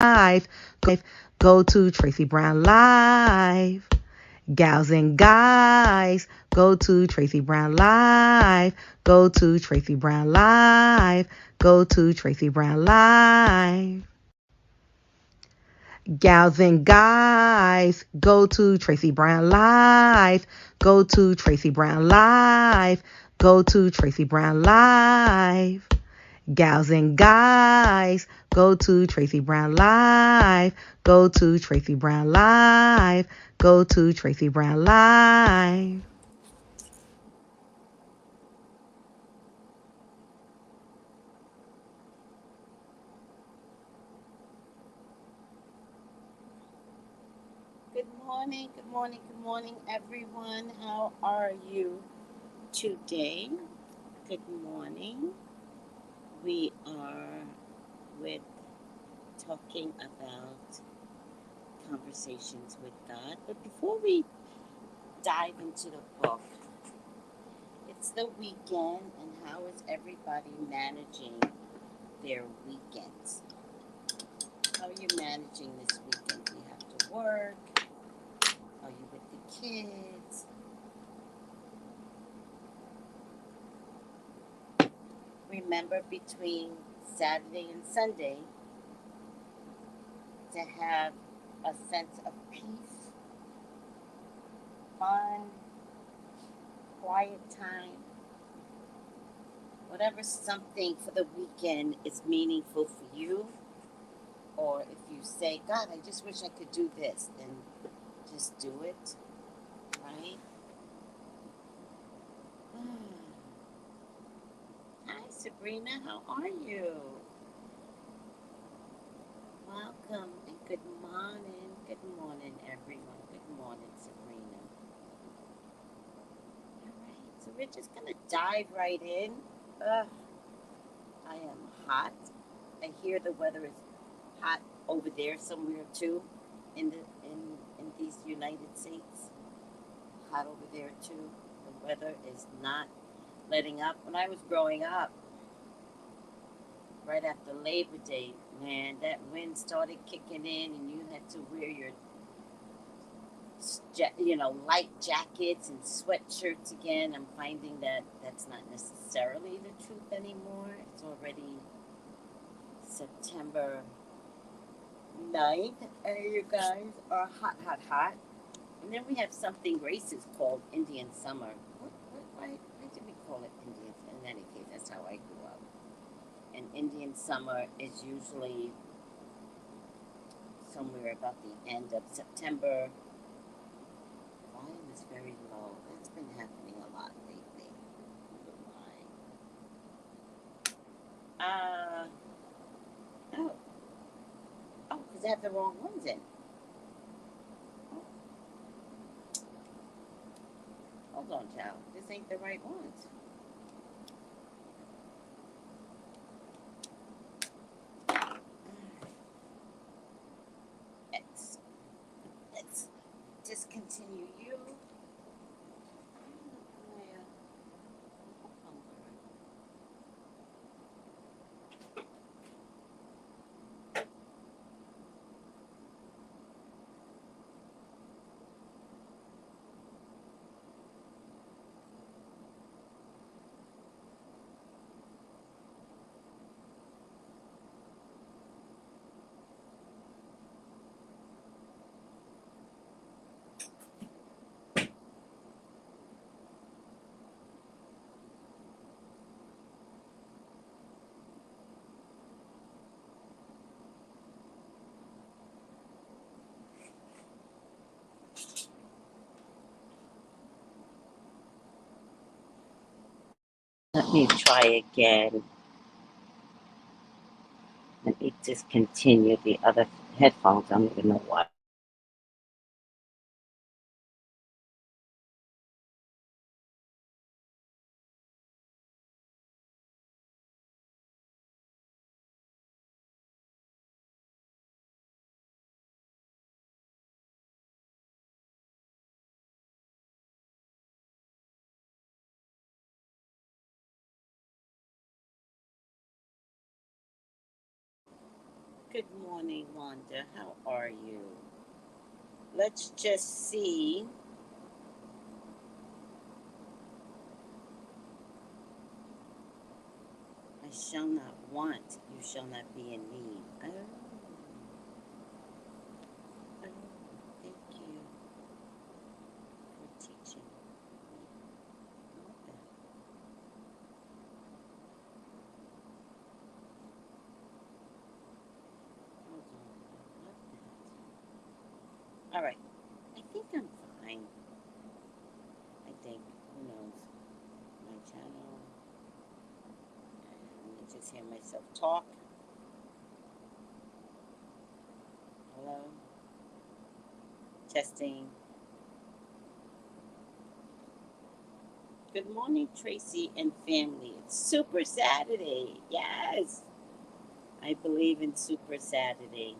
Go to Tracy Brown Live. Gals and guys, go to Tracy Brown Live. Go to Tracy Brown Live. Go to Tracy Brown Live. Gals and guys, go to Tracy Brown Live. Go to Tracy Brown Live. Go to Tracy Brown Live. Gals and guys, go to Tracy Brown Live. Go to Tracy Brown Live. Go to Tracy Brown Live. Good morning, good morning, good morning, everyone. How are you today? Good morning. We are with talking about conversations with God. But before we dive into the book, it's the weekend, and how is everybody managing their weekends? How are you managing this weekend? Do you have to work? Are you with the kids? Remember, between Saturday and Sunday, to have a sense of peace, fun, quiet time, whatever something for the weekend is meaningful for you. Or if you say, God, I just wish I could do this, then just do it, right? Hi, Sabrina, how are you? Welcome and good morning. Good morning, everyone. Good morning, Sabrina. All right, so we're just gonna dive right in. Ugh, I am hot. I hear the weather is hot over there somewhere too, in the in these United States. Hot over there too. The weather is not letting up. When I was growing up, right after Labor Day, man, that wind started kicking in, and you had to wear your light jackets and sweatshirts again. I'm finding that that's not necessarily the truth anymore. It's already September 9th, and you guys are hot, hot, hot. And then we have something racist called Indian Summer. Why did we call it Indian? In any case, that's how I grew up. And Indian Summer is usually somewhere about the end of September. Volume is very low. That's been happening a lot lately. Why? Oh, because I have the wrong ones in. Oh, hold on, child. This ain't the right ones. Let's, let's discontinue you. Let me try again. Let me discontinue the other headphones. I don't even know why. Good morning, Wanda. How are you? Let's just see. I shall not want, you shall not be in need. Oh, oh, thank you for teaching me. I love that. Hold on. I love that. All right. I think I'm fine. I think. Who knows? My channel. And I just hear myself talk. Hello. Testing. Good morning, Tracy and family. It's Super Saturday. Yes. I believe in Super Saturday.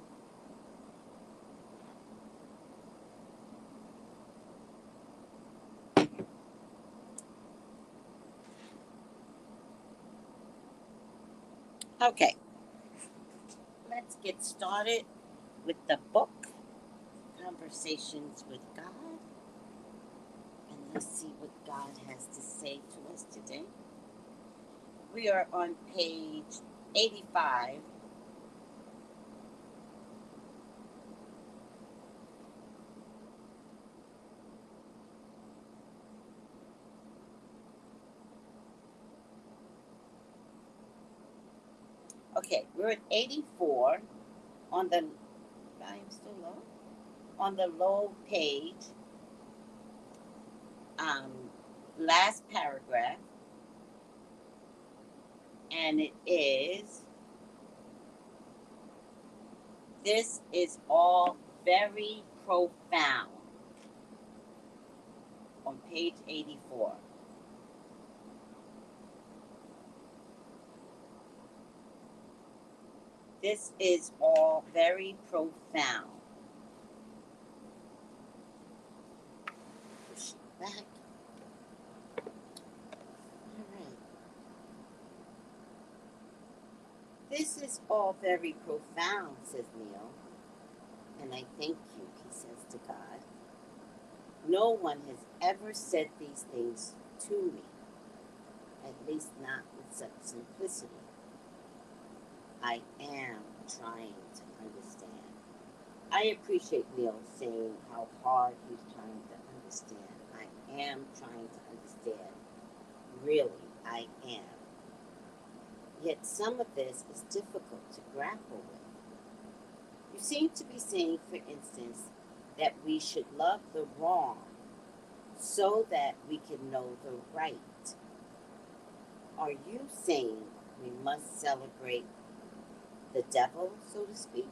Okay, let's get started with the book, Conversations with God, and let's see what God has to say to us today. We are on page 85. Okay, we're at 84 on the volume still low. On the low page, um, last paragraph, and it is this is all very profound on page 84. This is all very profound. Push it back. All right. This is all very profound, says Neil, and I thank you, he says to God. No one has ever said these things to me, at least not with such simplicity. I am trying to understand. I appreciate Neil saying how hard he's trying to understand. I am trying to understand. Really, I am. Yet some of this is difficult to grapple with. You seem to be saying, for instance, that we should love the wrong so that we can know the right. Are you saying we must celebrate the devil, so to speak?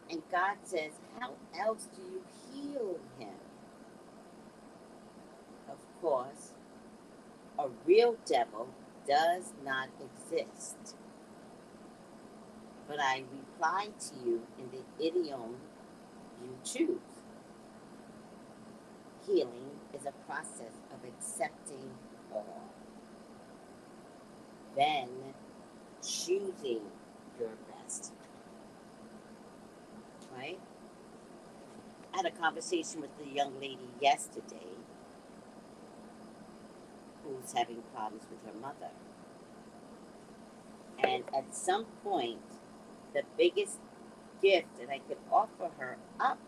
And God says, how else do you heal him? Of course, a real devil does not exist. But I reply to you in the idiom you choose. Healing is a process of accepting all, then choosing your best. Right? I had a conversation with a young lady yesterday who's having problems with her mother. And at some point, the biggest gift that I could offer her up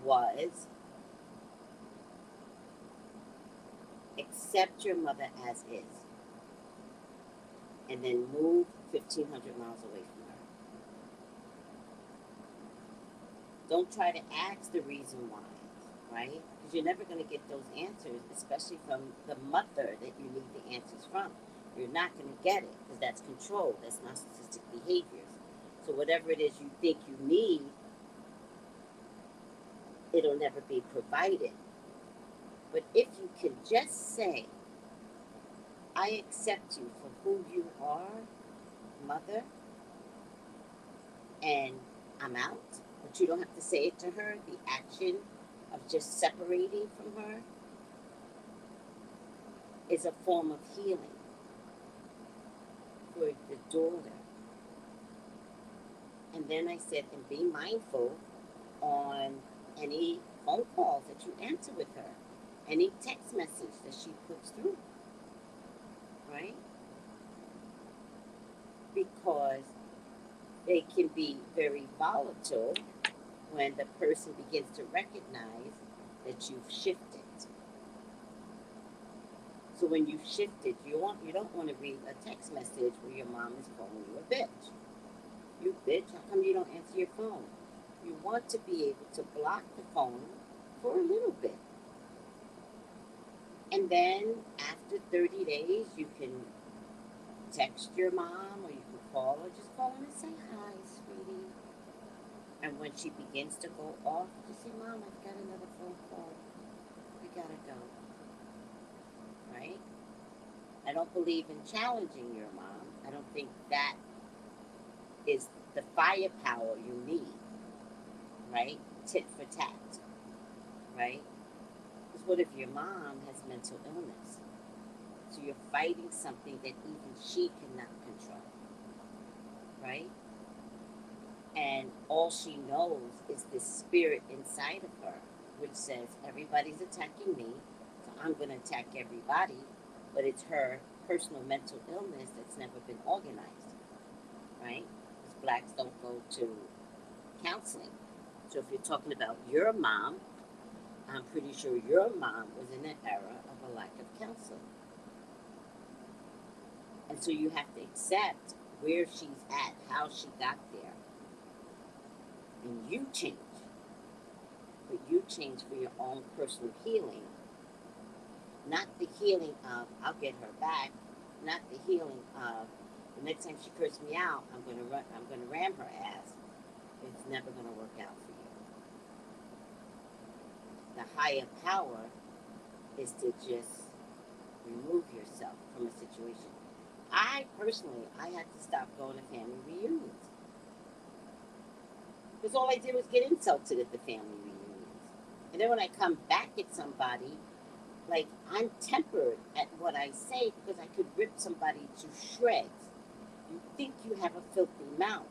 was accept your mother as is and then move 1,500 miles away from her. Don't try to ask the reason why, right? Because you're never going to get those answers, especially from the mother that you need the answers from. You're not going to get it because that's control, that's narcissistic behaviors. So whatever it is you think you need, it'll never be provided. But if you can just say, I accept you for who you are, mother, and I'm out, but you don't have to say it to her, the action of just separating from her is a form of healing. daughter. And then I said, and be mindful on any phone calls that you answer with her, any text message that she puts through, right? Because they can be very volatile when the person begins to recognize that you've shifted. So when you've shifted, you don't want to read a text message where your mom is calling you a bitch. You bitch, how come you don't answer your phone? You want to be able to block the phone for a little bit. And then after 30 days, you can text your mom or you can call her. Just call her and say, hi, sweetie. And when she begins to go off, just say, Mom, I've got another phone call. I gotta go. Right? I don't believe in challenging your mom. I don't think that is the firepower you need. Right? Tit for tat. Right? Because what if your mom has mental illness? So you're fighting something that even she cannot control. Right? And all she knows is this spirit inside of her, which says, everybody's attacking me, so I'm going to attack everybody. But it's her personal mental illness that's never been organized, right? Because blacks don't go to counseling. So if you're talking about your mom, I'm pretty sure your mom was in an era of a lack of counseling. And so you have to accept where she's at, how she got there. And you change. But you change for your own personal healing. Not the healing of, I'll get her back. Not the healing of, the next time she cursed me out, I'm gonna ram her ass. It's never gonna work out for you. The higher power is to just remove yourself from a situation. I personally, I had to stop going to family reunions. Because all I did was get insulted at the family reunions. And then when I come back at somebody, like, I'm tempered at what I say because I could rip somebody to shreds. You think you have a filthy mouth.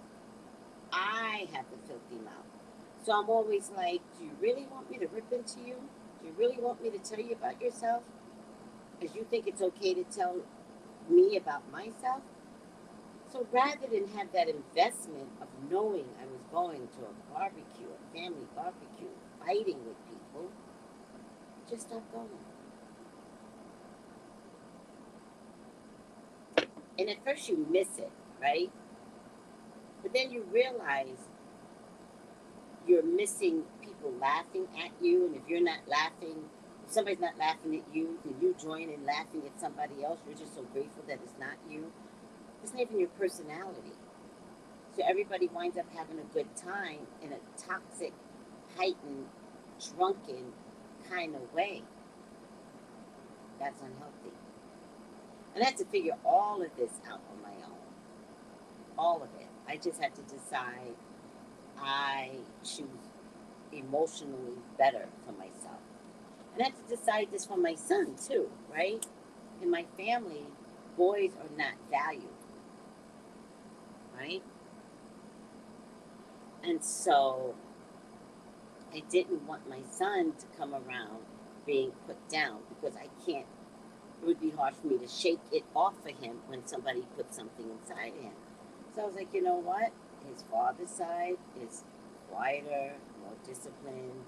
I have the filthy mouth. So I'm always like, do you really want me to rip into you? Do you really want me to tell you about yourself? Because you think it's okay to tell me about myself? So rather than have that investment of knowing I was going to a barbecue, a family barbecue, fighting with people, just stop going. And at first you miss it, right? But then you realize you're missing people laughing at you, and if you're not laughing, if somebody's not laughing at you, then you join in laughing at somebody else. You're just so grateful that it's not you. It's not even your personality. So everybody winds up having a good time in a toxic, heightened, drunken kind of way. That's unhealthy. And I had to figure all of this out on my own. All of it. I just had to decide I choose emotionally better for myself. And I had to decide this for my son too, right? In my family, boys are not valued, right? And so I didn't want my son to come around being put down because I can't, it would be hard for me to shake it off of him when somebody put something inside him. So I was like, you know what? His father's side is quieter, more disciplined,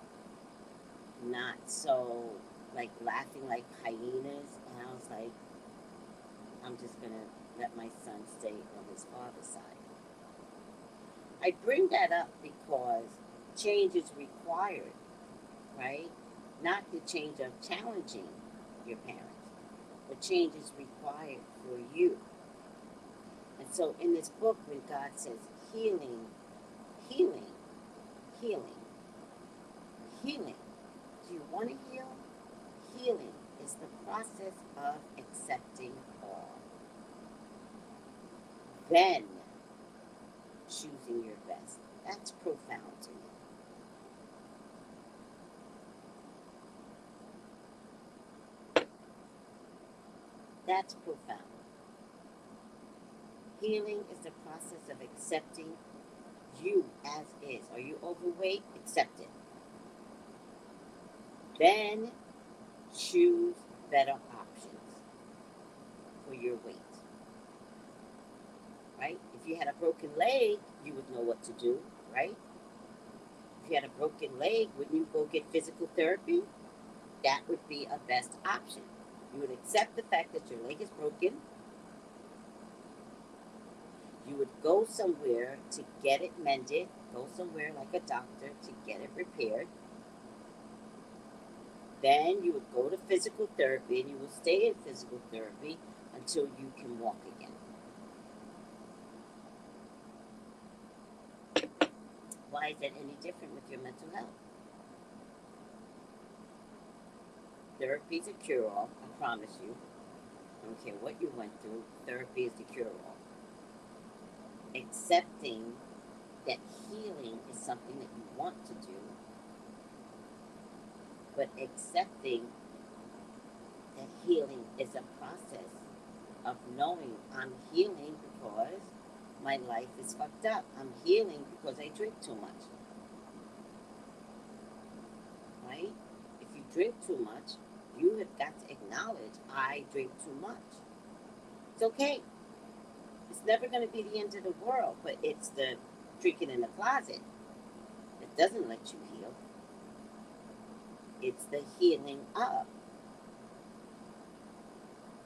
not so like laughing like hyenas. And I was like, I'm just gonna let my son stay on his father's side. I bring that up because change is required, right? Not the change of challenging your parents, but change is required for you. And so in this book, when God says healing, healing, healing, healing, do you want to heal? Healing is the process of accepting all. Then choosing your best. That's profound to me. That's profound. Healing is the process of accepting you as is. Are you overweight? Accept it. Then choose better options for your weight. Right? If you had a broken leg, you would know what to do, right? If you had a broken leg, wouldn't you go get physical therapy? That would be a best option. You would accept the fact that your leg is broken. You would go somewhere to get it mended, go somewhere like a doctor to get it repaired. Then you would go to physical therapy and you will stay in physical therapy until you can walk again. Why is that any different with your mental health? Therapy is a cure all, I promise you. I don't care what you went through, therapy is the cure all. Accepting that healing is something that you want to do, but accepting that healing is a process of knowing I'm healing because my life is fucked up. I'm healing because I drink too much. Right? If you drink too much, you have got to acknowledge I drink too much. It's okay. It's never going to be the end of the world, but it's the drinking in the closet that doesn't let you heal. It's the healing up.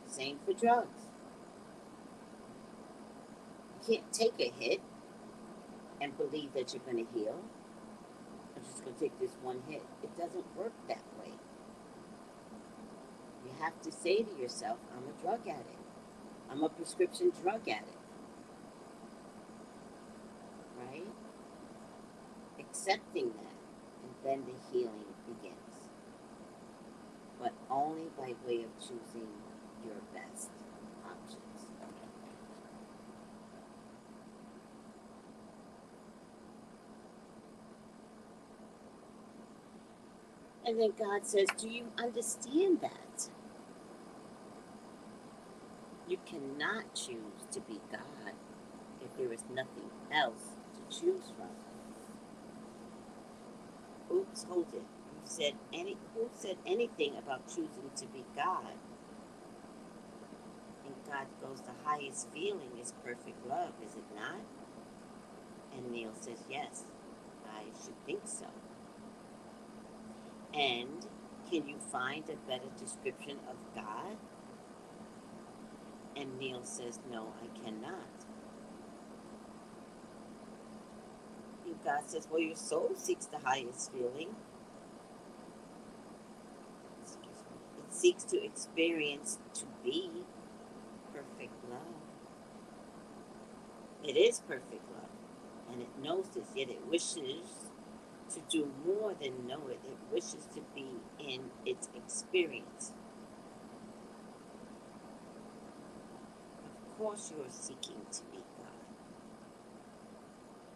Same for drugs. You can't take a hit and believe that you're going to heal. I'm just going to take this one hit. It doesn't work that way. You have to say to yourself, I'm a drug addict. I'm a prescription drug addict. Right? Accepting that, and then the healing begins. But only by way of choosing your best options. And then God says, do you understand that? You cannot choose to be God if there is nothing else to choose from. Oops, hold it. Who said anything about choosing to be God? And God goes, the highest feeling is perfect love, is it not? And Neil says, yes, I should think so. And can you find a better description of God? And Neil says, no, I cannot. And God says, well, your soul seeks the highest feeling. It seeks to experience, to be perfect love. It is perfect love. And it knows this, yet it wishes to do more than know it. It wishes to be in its experience. Of course you are seeking to be God.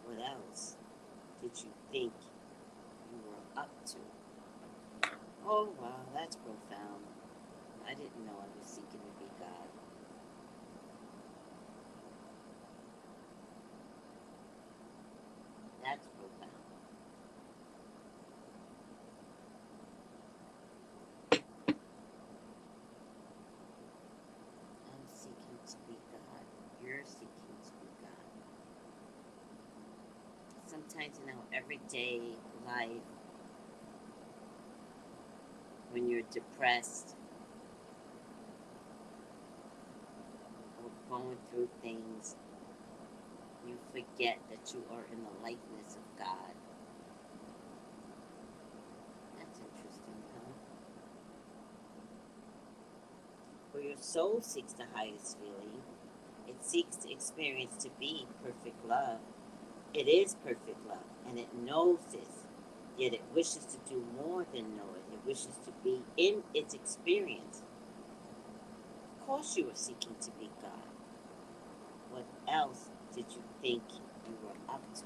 What else did you think you were up to? Oh, wow, that's profound. I didn't know I was seeking to be God. That's profound. I'm seeking to be God. You're seeking to be God. Sometimes in our everyday life, when you're depressed or going through things, you forget that you are in the likeness of God. That's interesting, huh? For your soul seeks the highest feeling. It seeks to experience to be perfect love. It is perfect love, and it knows this, yet it wishes to do more than know it. It wishes to be in its experience. Of course you are seeking to be God. What else did you think you were up to?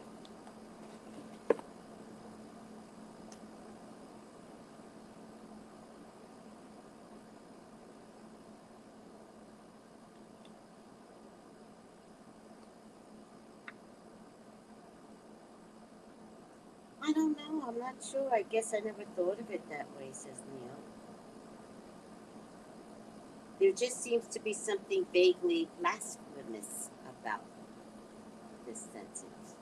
don't know. I'm not sure. I guess I never thought of it that way, says Neil. There just seems to be something vaguely blasphemous about this sentence.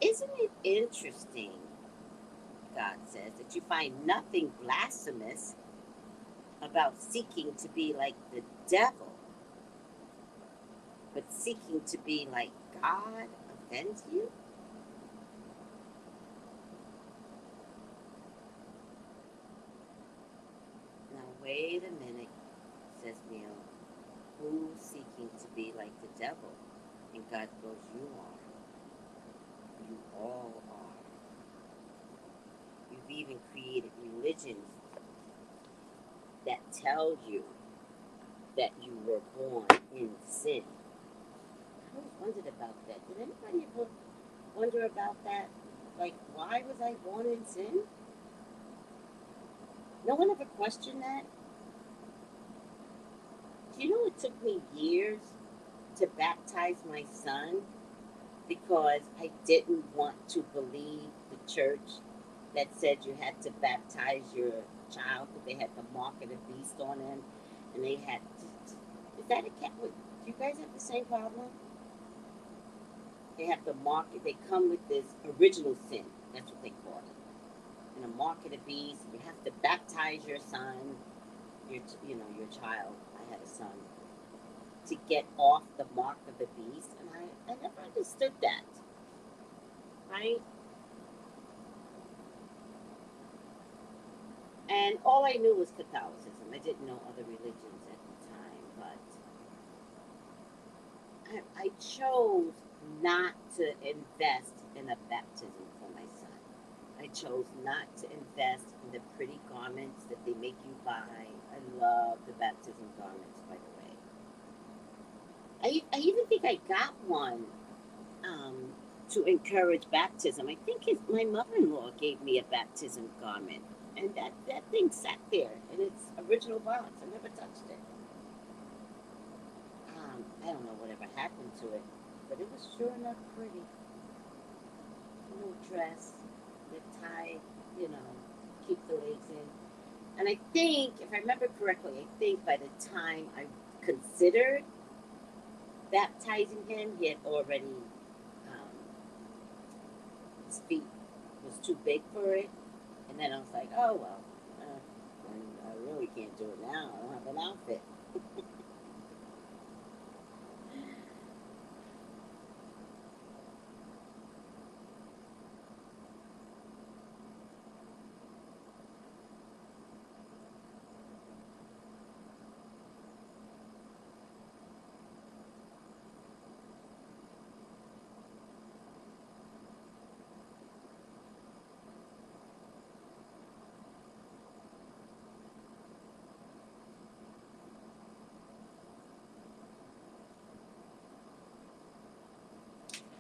Isn't it interesting, God says, that you find nothing blasphemous about seeking to be like the devil, but seeking to be like God offends you? Now, wait a minute, says Neil. Who's seeking to be like the devil? And God goes, you are. You all are. You've even created religions that tell you that you were born in sin. I always wondered about that. Did anybody ever wonder about that? Like, why was I born in sin? No one ever questioned that? Do you know it took me years to baptize my son because I didn't want to believe the church that said you had to baptize your child because they had the mark of the beast on him, and they had. Is that a cat? Do you guys have the same problem? They have the mark. They come with this original sin. That's what they call it. And a mark of the beast. You have to baptize your son, your child. I had a son to get off the mark of the beast, and I never understood that. Right? And all I knew was Catholicism. I didn't know other religions at the time, but I chose not to invest in a baptism for my son. I chose not to invest in the pretty garments that they make you buy. I love the baptism garments, by the way. I even think I got one um, to encourage baptism. I think my mother-in-law gave me a baptism garment, and that thing sat there in its original box. I never touched it. I don't know whatever happened to it, but it was sure enough pretty. A little dress, the tie, you know, keep the legs in. And I think, if I remember correctly, I think by the time I considered baptizing him, he had already his feet was too big for it. And then I was like, oh well, I really can't do it now. I don't have an outfit.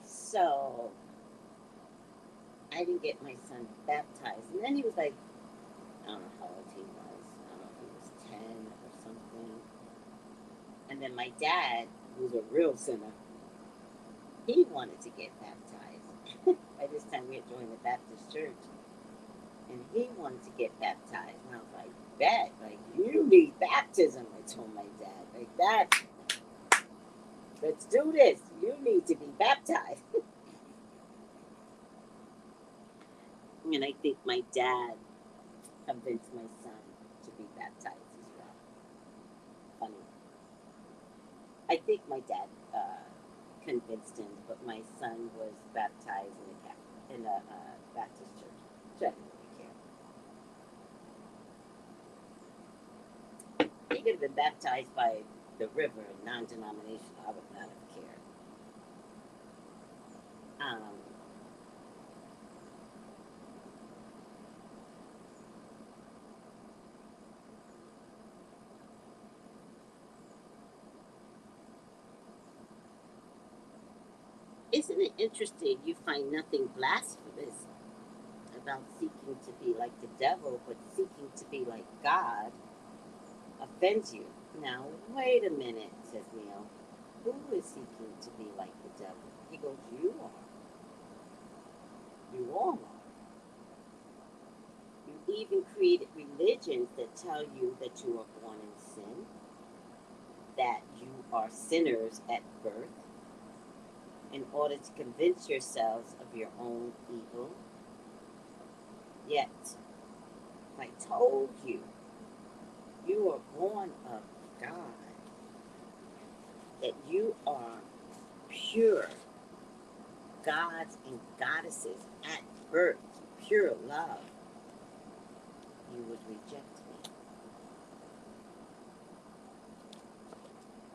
So I didn't get my son baptized. And then he was like, I don't know how old he was. I don't know if he was 10 or something. And then my dad, who's a real sinner, he wanted to get baptized. By this time, we had joined the Baptist church. And he wanted to get baptized. And I was like, bet, like, you need baptism. I told my dad, like, that, let's do this. You need to be baptized. And I think my dad convinced my son to be baptized as well. Funny. I think my dad convinced him, but my son was baptized in a Baptist church. So I didn't really care. He could have been baptized by the river, non-denominational. I would not have cared. Um, isn't it interesting? You find nothing blasphemous about seeking to be like the devil, but seeking to be like God offends you. Now, wait a minute, says Neil. Who is seeking to be like the devil? He goes, you are. even created religions that tell you that you are born in sin, that you are sinners at birth, in order to convince yourselves of your own evil. Yet, if I told you you are born of God, that you are pure gods and goddesses at birth, pure love, you would reject me.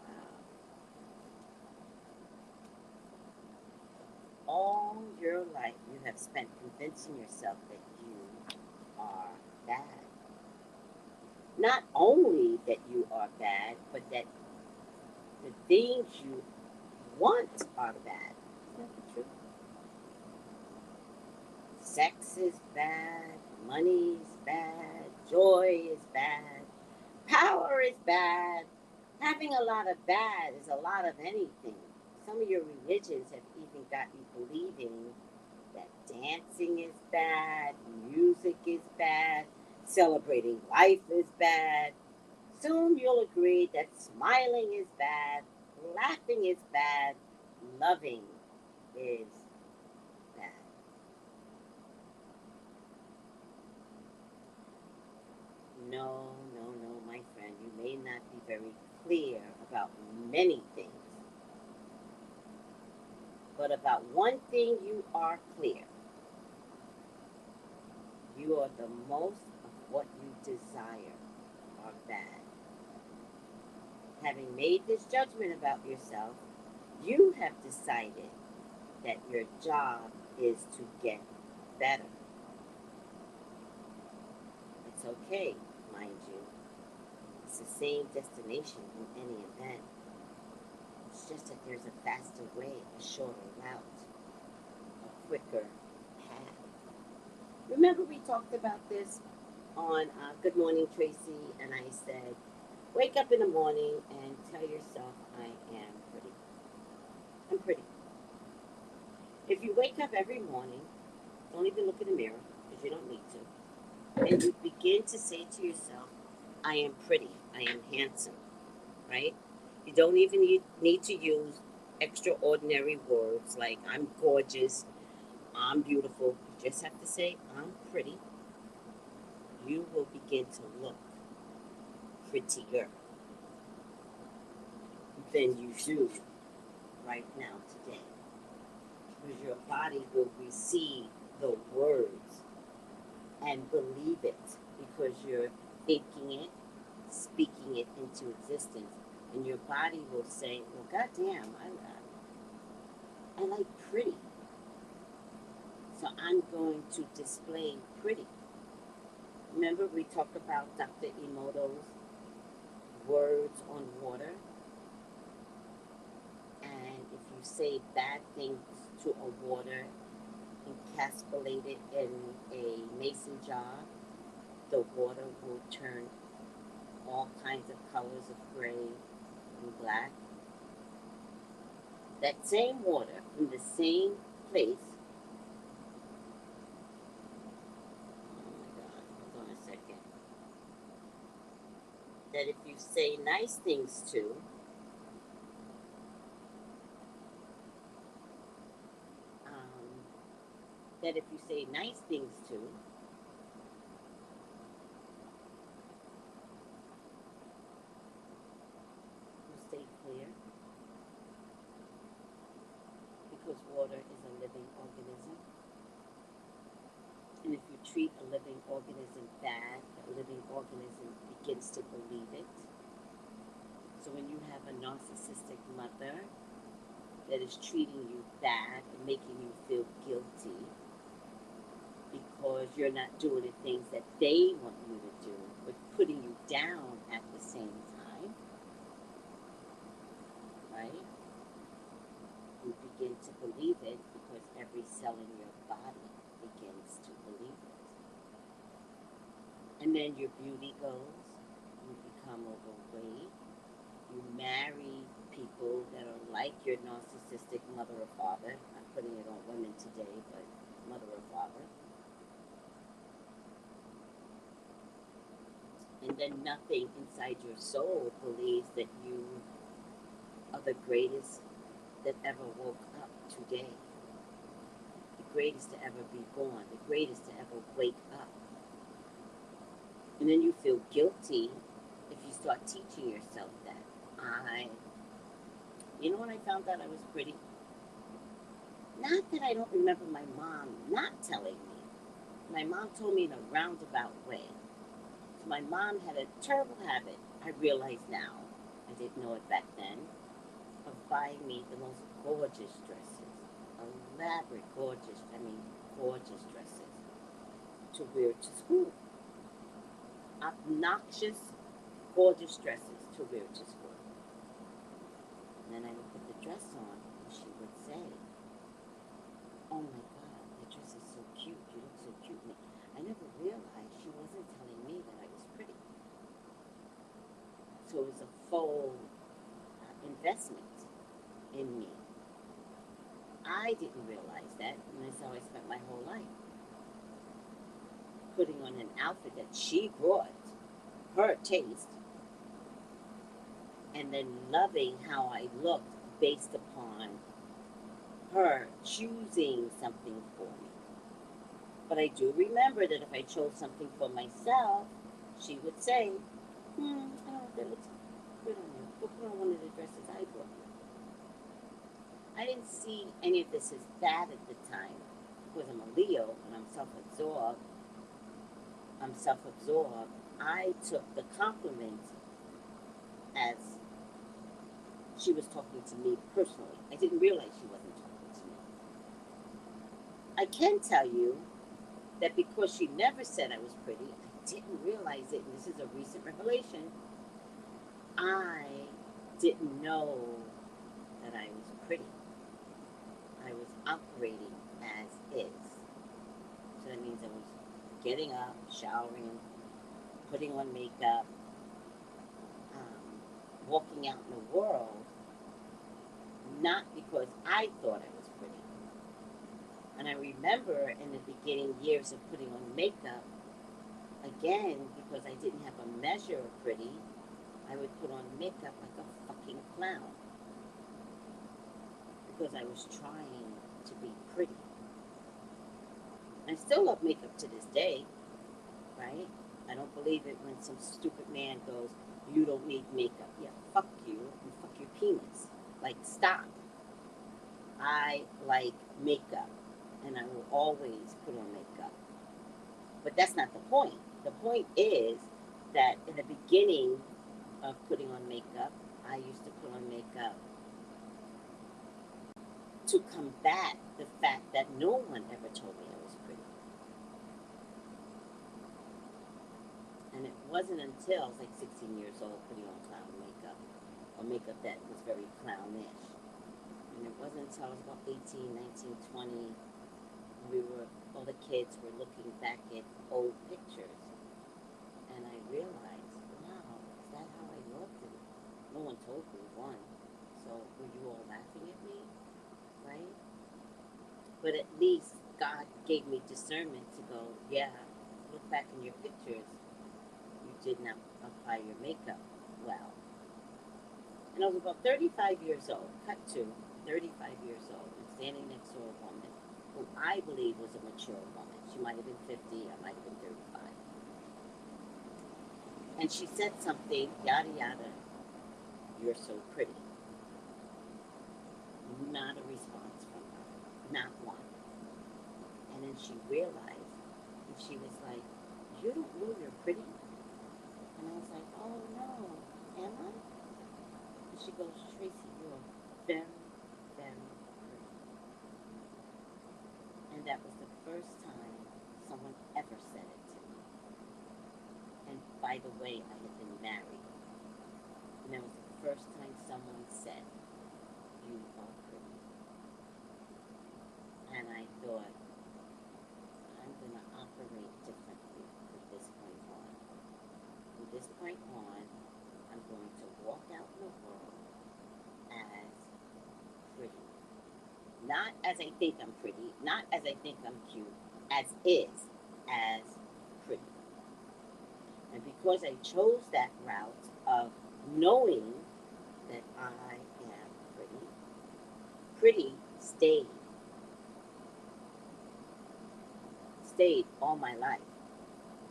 Wow. All your life you have spent convincing yourself that you are bad. Not only that you are bad, but that the things you want are bad. Isn't that the truth? Sex is bad, money is bad, joy is bad, power is bad. Having a lot of bad is a lot of anything. Some of your religions have even got you believing that dancing is bad, music is bad, celebrating life is bad. Soon you'll agree that smiling is bad, laughing is bad, loving is bad. No, no, no, my friend, you may not be very clear about many things, but about one thing you are clear. You are the most of what you desire are bad. Having made this judgment about yourself, you have decided that your job is to get better. It's okay, mind you. It's the same destination in any event. It's just that there's a faster way, a shorter route, a quicker path. Remember, we talked about this on Good Morning Tracy, and I said, wake up in the morning and tell yourself, I am pretty. I'm pretty. If you wake up every morning, don't even look in the mirror because you don't need to, and you begin to say to yourself, I am pretty, I am handsome, right? You don't even need to use extraordinary words like I'm gorgeous, I'm beautiful. You just have to say, I'm pretty. You will begin to look prettier than you do right now today. Because your body will receive the words and believe it because you're thinking it, speaking it into existence. And your body will say, well, goddamn, I like pretty. So I'm going to display pretty. Remember, we talked about Dr. Emoto's words on water? And if you say bad things to a water, encapsulate it in a mason jar, the water will turn all kinds of colors of gray and black. That same water from the same place. Oh my God, hold on a second. That if you say nice things to, um, that if you say nice things to, you stay clear because water is a living organism. And if you treat a living organism bad, a living organism begins to believe it. So when you have a narcissistic mother that is treating you bad and making you feel guilty because you're not doing the things that they want you to do, but putting you down at the same time, right? You begin to believe it because every cell in your body begins to believe it. And then your beauty goes, you become overweight, you marry people that are like your narcissistic mother or father. I'm putting it on women today, but mother or father. And then nothing inside your soul believes that you are the greatest that ever woke up today, the greatest to ever be born, the greatest to ever wake up. And then you feel guilty if you start teaching yourself that. I, you know when I found out I was pretty? Not that I don't remember my mom not telling me. My mom told me in a roundabout way. So my mom had a terrible habit, I realize now, I didn't know it back then, of buying me the most gorgeous dresses. Elaborate, gorgeous dresses to wear to school. Obnoxious, gorgeous dresses to wear to school. And then I would put the dress on, and she would say, "Oh my God, that dress is so cute. You look so cute." And I never realized she wasn't telling me that I was pretty. So it was a full investment in me. I didn't realize that, and that's how I spent my whole life putting on an outfit that she brought, her taste, and then loving how I looked based upon her choosing something for me. But I do remember that if I chose something for myself, she would say, I don't know if that looks good on you. Go put on one of the dresses I brought you. I didn't see any of this as bad at the time because I'm a Leo and I'm self-absorbed. I took the compliment as she was talking to me personally. I didn't realize she wasn't talking to me. I can tell you that because she never said I was pretty, I didn't realize it, and this is a recent revelation. I didn't know that I was pretty. I was operating as is. So that means I was getting up, showering, putting on makeup, walking out in the world, not because I thought I was pretty. And I remember in the beginning years of putting on makeup, again, because I didn't have a measure of pretty, I would put on makeup like a fucking clown because I was trying to be pretty. I still love makeup to this day, right? I don't believe it when some stupid man goes, "You don't need makeup." Yeah, fuck you and fuck your penis. Like, stop. I like makeup and I will always put on makeup. But that's not the point. The point is that in the beginning of putting on makeup, I used to put on makeup to combat the fact that no one ever told me I was pretty. And it wasn't until I was like 16 years old putting on clown makeup, or makeup that was very clownish. And it wasn't until I was about 18, 19, 20, all the kids were looking back at old pictures. And I realized, wow, is that how I looked? And no one told me, one. So were you all laughing at me? Right? But at least God gave me discernment to go, yeah, look back in your pictures. You did not apply your makeup well. And I was about 35 years old, cut to 35 years old, and standing next to a woman who I believe was a mature woman. She might have been 50, I might have been 35. And she said something, yada yada, "You're so pretty." Not a response from her, not one. And then she realized, and she was like, "You don't know you're pretty?" And I was like, "Oh no, am I?" And she goes, "Tracy, you're very, very pretty." And that was the first time someone ever said it to me. And by the way, I had been married. And that was the first time someone said, "You are pretty." And I thought, I'm going to operate differently from this point on. From this point on, I'm going to walk out in the world as pretty. Not as I think I'm pretty, not as I think I'm cute, as is, as pretty. And because I chose that route of knowing that I am pretty, pretty stayed all my life.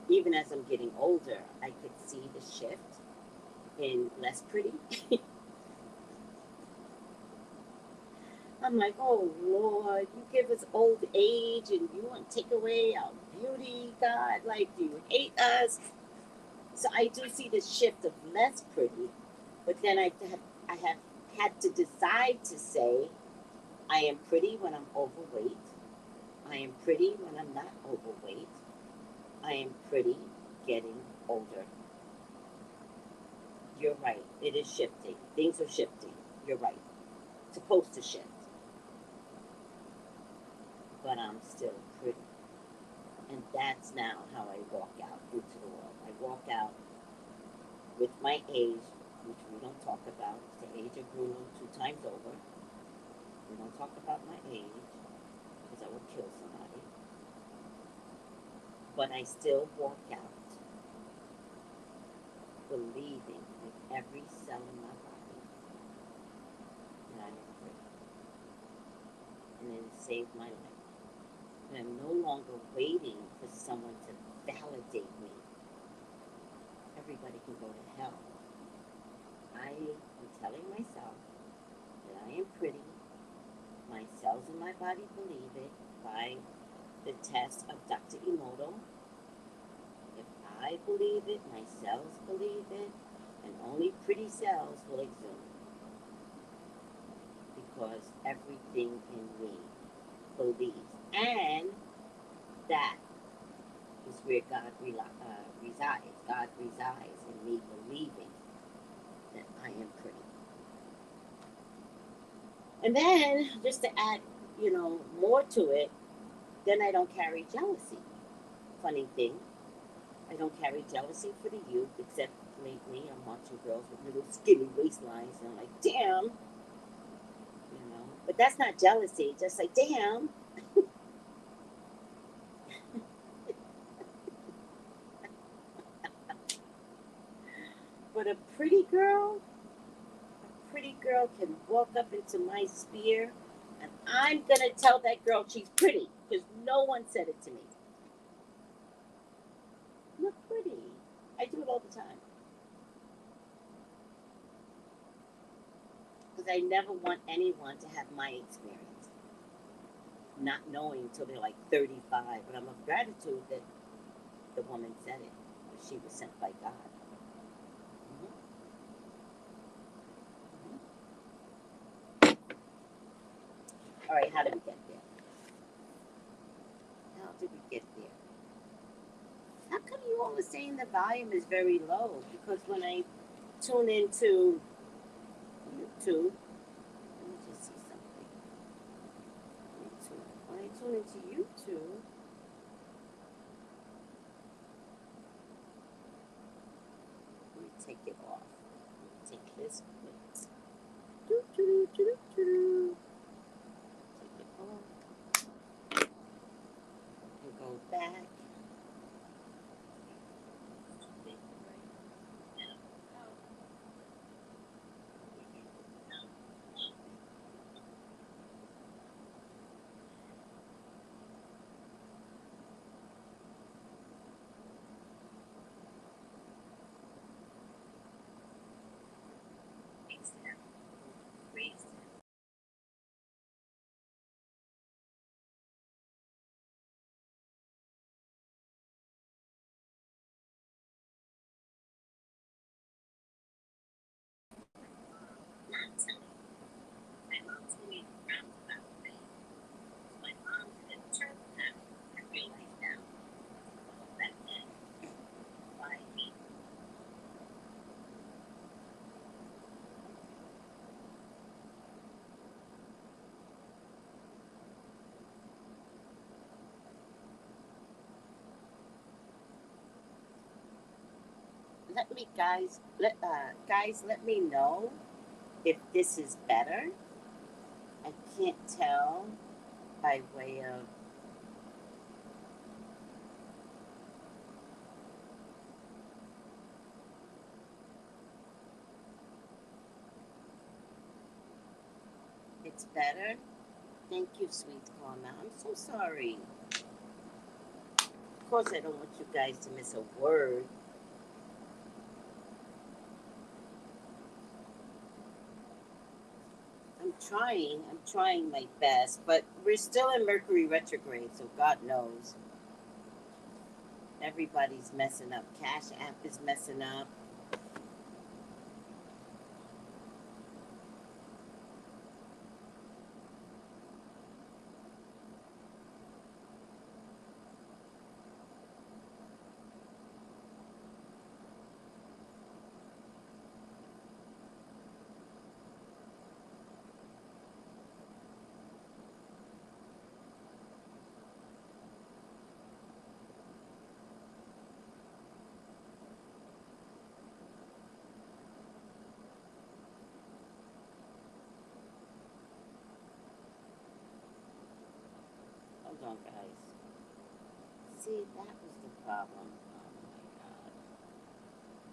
Even as I'm getting older, I could see the shift in less pretty. I'm like, oh Lord, you give us old age and you want to take away our beauty, God. Like, do you hate us? So I do see the shift of less pretty, but then I have had to decide to say, I am pretty when I'm overweight. I am pretty when I'm not overweight. I am pretty getting older. You're right. It is shifting. Things are shifting. You're right. It's supposed to shift. But I'm still pretty. And that's now how I walk out into the world. I walk out with my age, which we don't talk about. It's the age of Bruno 2 times over. We don't talk about my age because I will kill somebody. But I still walk out believing with every cell in my body that I am pretty. And it has saved my life. And I'm no longer waiting for someone to validate me. Everybody can go to hell. I am telling myself that I am pretty. My cells in my body believe it by the test of Dr. Emoto. If I believe it, my cells believe it, and only pretty cells will exude because everything in me believes. And that is where God resides. God resides in me believing that I am pretty. And then, just to add, more to it, then I don't carry jealousy. Funny thing, I don't carry jealousy for the youth, except lately I'm watching girls with little skinny waistlines, and I'm like, damn. But that's not jealousy, just like, damn. But a pretty girl can walk up into my sphere, and I'm gonna tell that girl she's pretty because no one said it to me. Look pretty. I do it all the time because I never want anyone to have my experience, not knowing until they're like 35. But I'm of gratitude that the woman said it. She was sent by God. Mm-hmm. All right, how did we get there? How did we get there? How come you all are saying the volume is very low? Because when I tune into YouTube, let me just see something. When I tune into YouTube, let me take it off. Let me take this. Take it off and go back. Let me guys let me know if this is better. I can't tell by way of That's better. Thank you, sweet Karma. I'm so sorry. Of course, I don't want you guys to miss a word. I'm trying my best, but we're still in Mercury retrograde, so God knows. Everybody's messing up. Cash App is messing up. Hold on, guys. See, that was the problem. Oh my God.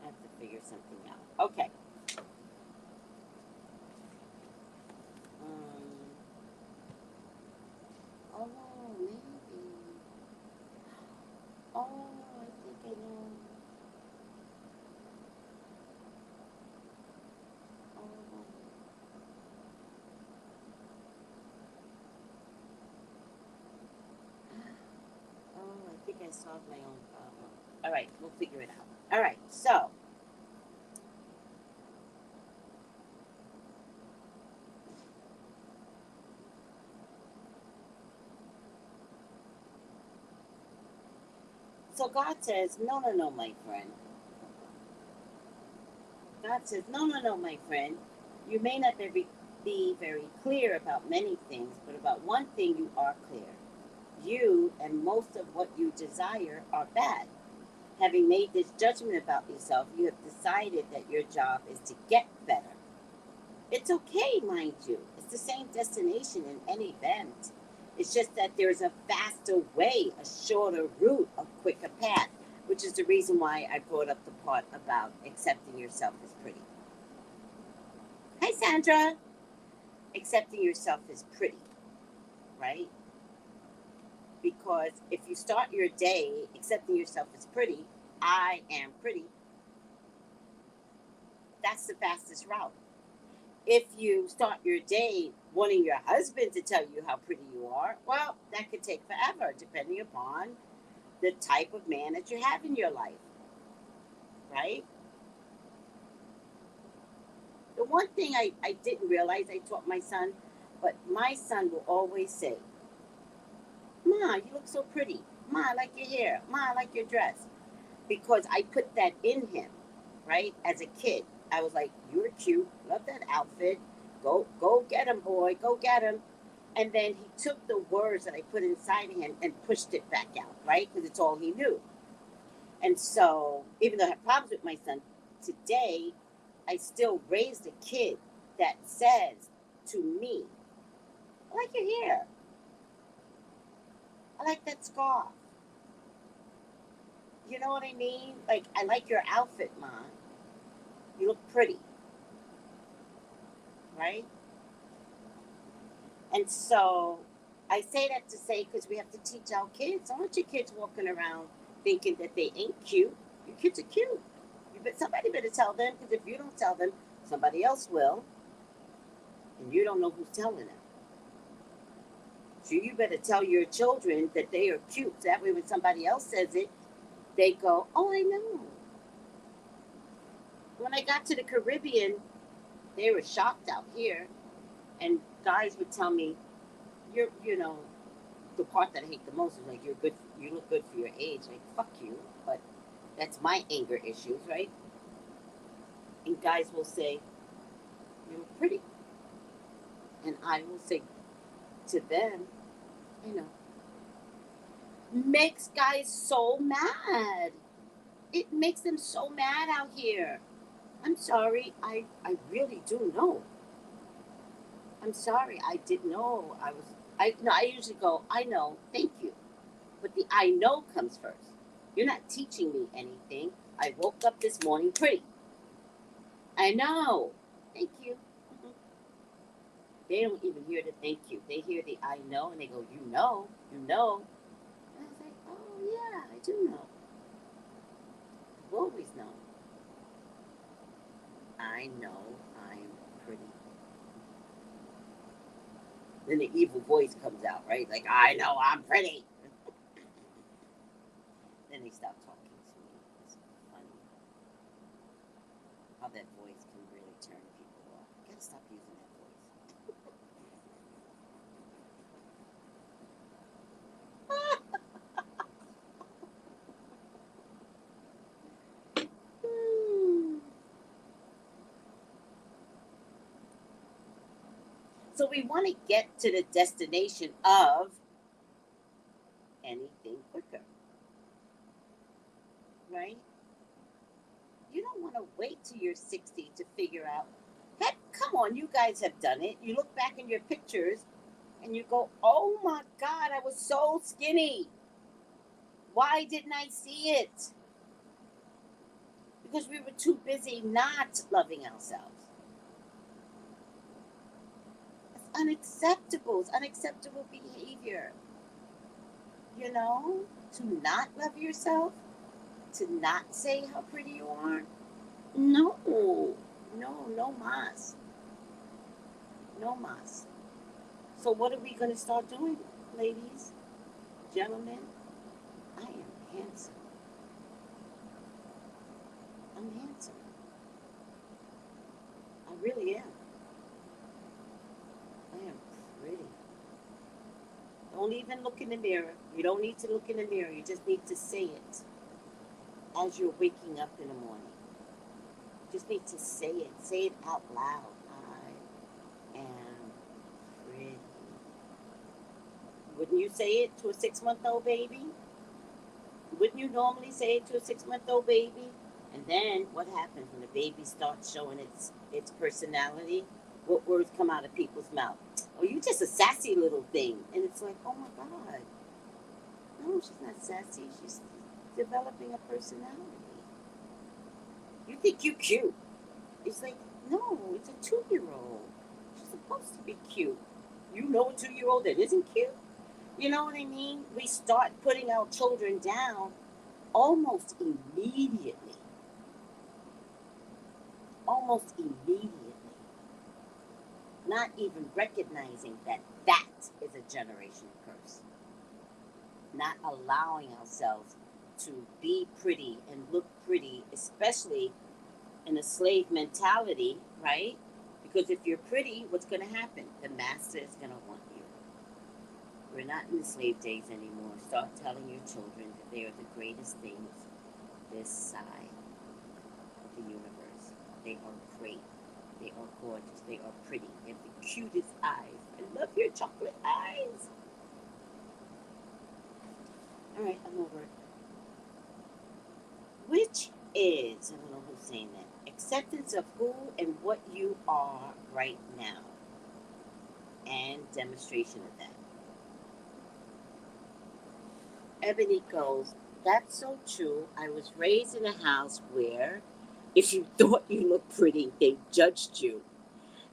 I have to figure something out. Okay. Um. Oh, maybe. Oh, I think I know. Oh, oh, I think I solved my own problem. All right, we'll figure it out. All right, so God says, no, no, no, my friend. God says, no, no, no, my friend. You may not be very clear about many things, but about one thing you are clear. You and most of what you desire are bad. Having made this judgment about yourself, you have decided that your job is to get better. It's okay, mind you. It's the same destination in any event. It's just that there's a faster way, a shorter route, a quicker path, which is the reason why I brought up the part about accepting yourself as pretty. Hi, Sandra. Accepting yourself as pretty, right? Because if you start your day accepting yourself as pretty, I am pretty, that's the fastest route. If you start your day wanting your husband to tell you how pretty you are, well, that could take forever depending upon the type of man that you have in your life, right? The one thing I didn't realize, I taught my son, but my son will always say, Ma, you look so pretty. Ma, I like your hair. Ma, I like your dress. Because I put that in him, right? As a kid, I was like, "You're cute. Love that outfit. Go get him, boy. Go get him." And then he took the words that I put inside of him and pushed it back out, right? Because it's all he knew. And so, even though I have problems with my son today, I still raised a kid that says to me, "I like your hair. I like that scarf. You know what I mean? Like, I like your outfit, Mom. You look pretty, right?" And so I say that to say because we have to teach our kids. Don't want your kids walking around thinking that they ain't cute. Your kids are cute. Somebody better tell them because if you don't tell them, somebody else will, and you don't know who's telling them. So you better tell your children that they are cute. So that way, when somebody else says it, they go, "Oh, I know." When I got to the Caribbean, they were shocked out here, and guys would tell me, "You're, the part that I hate the most is like you're good. You look good for your age. Like fuck you." But that's my anger issues, right? And guys will say you look pretty, and I will say to them, you know, makes guys so mad. It makes them so mad out here. I'm sorry. I really do know. I'm sorry. I didn't know. I no. I usually go. I know. Thank you. But the I know comes first. You're not teaching me anything. I woke up this morning pretty. I know. Thank you. They don't even hear the thank you. They hear the I know and they go, you know, you know. And I was like, oh yeah, I do know. I've always known. I know I'm pretty. Then the evil voice comes out, right? Like, I know I'm pretty. Then they stop talking to me. It's funny how that voice can really turn people off. You gotta stop using that voice. So we want to get to the destination of anything quicker, right? You don't want to wait till you're 60 to figure out. Heck, come on, you guys have done it. You look back in your pictures and you go, oh my God, I was so skinny. Why didn't I see it? Because we were too busy not loving ourselves. It's unacceptable. It's unacceptable behavior. You know, to not love yourself, to not say how pretty you are. No, no, no mas. No mas. So, what are we going to start doing, ladies, gentlemen? I am handsome. I'm handsome. I really am. I am pretty. Don't even look in the mirror. You don't need to look in the mirror. You just need to say it as you're waking up in the morning. You just need to say it. Say it out loud. I am pretty. Wouldn't you say it to a 6-month-old baby? Wouldn't you normally say it to a 6-month-old baby? And then what happens when the baby starts showing its personality? What words come out of people's mouth? Oh, you just a sassy little thing. And it's like, oh my God. No, she's not sassy. She's developing a personality. You think you cute. It's like, no, it's a 2-year-old. She's supposed to be cute. You know a 2-year-old that isn't cute? You know what I mean? We start putting our children down almost immediately. Almost immediately. Not even recognizing that that is a generational curse. Not allowing ourselves to be pretty and look pretty, especially in a slave mentality, right? Because if you're pretty, what's going to happen? The master is going to want you. We're not in the slave days anymore. Start telling your children that they are the greatest things this side of the universe. They are great. They are gorgeous. They are pretty. They have the cutest eyes. I love your chocolate eyes. All right, I'm over it. Which is, I don't know who's saying that, acceptance of who and what you are right now and demonstration of that. Ebony goes, that's so true. I was raised in a house where if you thought you looked pretty, they judged you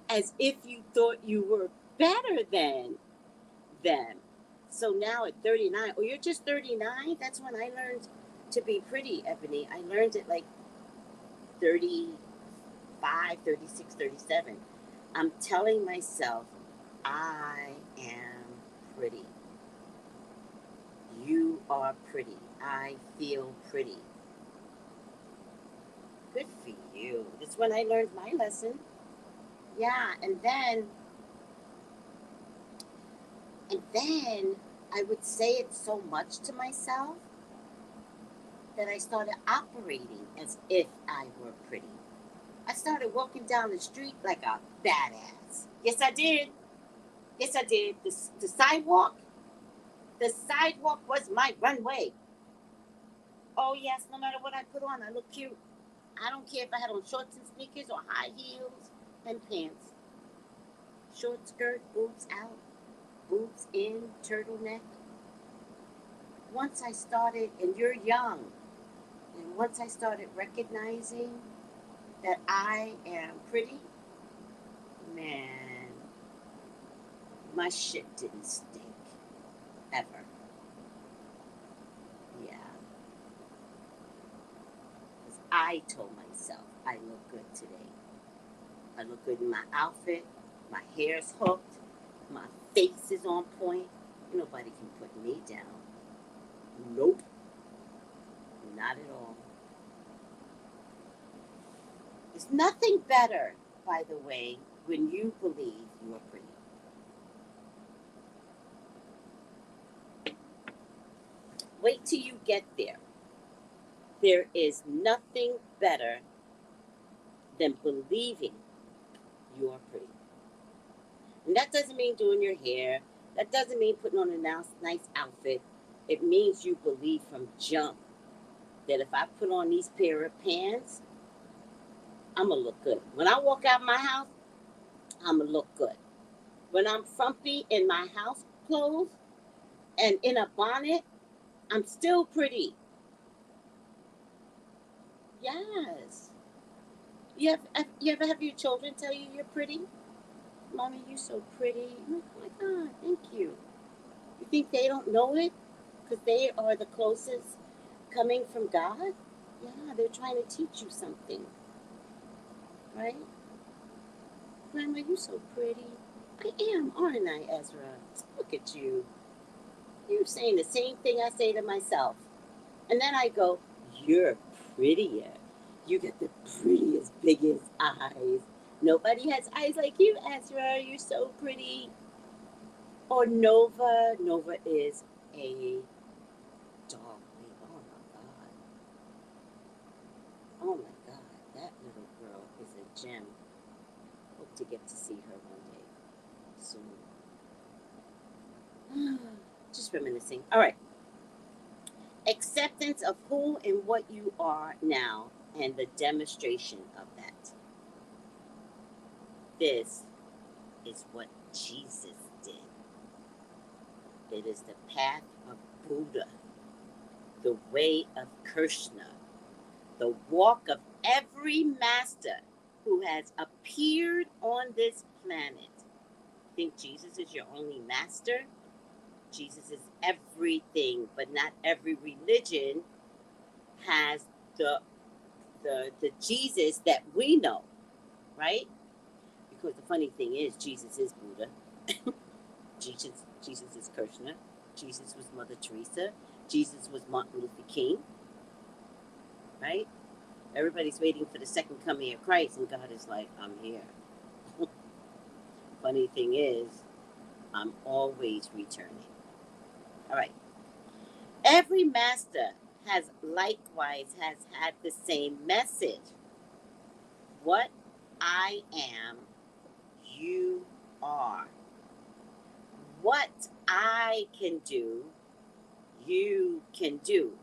as if you thought you were better than them. So now at 39, oh, you're just 39? That's when I learned to be pretty, Ebony. I learned it like 35, 36, 37. I'm telling myself, I am pretty. You are pretty. I feel pretty. Good for you. That's when I learned my lesson. Yeah, and then I would say it so much to myself that I started operating as if I were pretty. I started walking down the street like a badass. Yes, I did. Yes, I did. The sidewalk was my runway. Oh yes, no matter what I put on, I look cute. I don't care if I had on shorts and sneakers or high heels and pants. Short skirt, boobs out, boobs in, turtleneck. Once I started, and you're young, and once I started recognizing that I am pretty, man, my shit didn't stink. Ever. Yeah. Because I told myself I look good today. I look good in my outfit. My hair's hooked. My face is on point. Nobody can put me down. Nope. Not at all. There's nothing better, by the way, when you believe you are pretty. Wait till you get there. There is nothing better than believing you are pretty. And that doesn't mean doing your hair. That doesn't mean putting on a nice outfit. It means you believe from jump that if I put on these pair of pants, I'm going to look good. When I walk out of my house, I'm going to look good. When I'm frumpy in my house clothes and in a bonnet, I'm still pretty. Yes. You ever have your children tell you you're pretty? Mommy, you're so pretty. I'm like, oh my God, thank you. You think they don't know it? Because they are the closest coming from God? Yeah, they're trying to teach you something. Right? Grandma, you're so pretty. I am, aren't I, Ezra? Look at you. You're saying the same thing I say to myself. And then I go, you're prettier. You got the prettiest, biggest eyes. Nobody has eyes like you, Ezra. You're so pretty. Or Nova. Nova is a dog. Oh my God. Oh my God. That little girl is a gem. Hope to get to see her one day soon. Just reminiscing. All right. Acceptance of who and what you are now and the demonstration of that. This is what Jesus did. It is the path of Buddha, the way of Krishna, the walk of every master who has appeared on this planet. Think Jesus is your only master? Jesus is everything, but not every religion has the Jesus that we know, right? Because the funny thing is, Jesus is Buddha. Jesus is Krishna. Jesus was Mother Teresa. Jesus was Martin Luther King, right? Everybody's waiting for the second coming of Christ, and God is like, I'm here. Funny thing is, I'm always returning. All right. Every master has had the same message. What I am, you are. What I can do, you can do.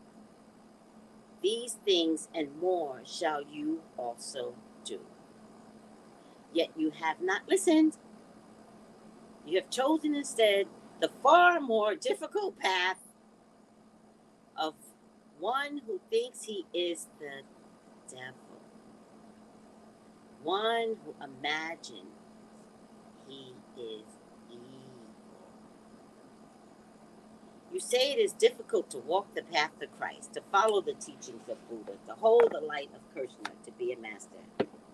These things and more shall you also do. Yet you have not listened. You have chosen instead the far more difficult path of one who thinks he is the devil, one who imagines he is evil. You say it is difficult to walk the path of Christ, to follow the teachings of Buddha, to hold the light of Krishna, to be a master.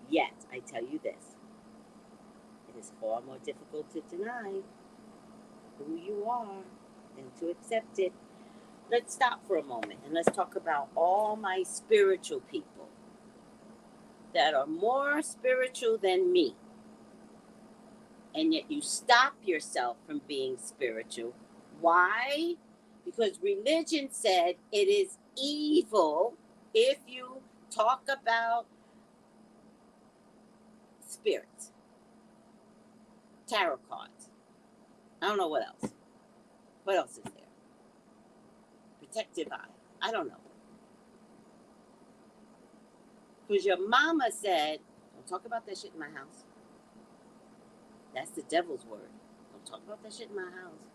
Yet, I tell you this, it is far more difficult to deny who you are than to accept it. Let's stop for a moment and let's talk about all my spiritual people that are more spiritual than me. And yet you stop yourself from being spiritual. Why? Because religion said it is evil if you talk about spirits, tarot cards. I don't know what else. What else is there? Protective eye. I don't know. Because your mama said, don't talk about that shit in my house. That's the devil's word. Don't talk about that shit in my house.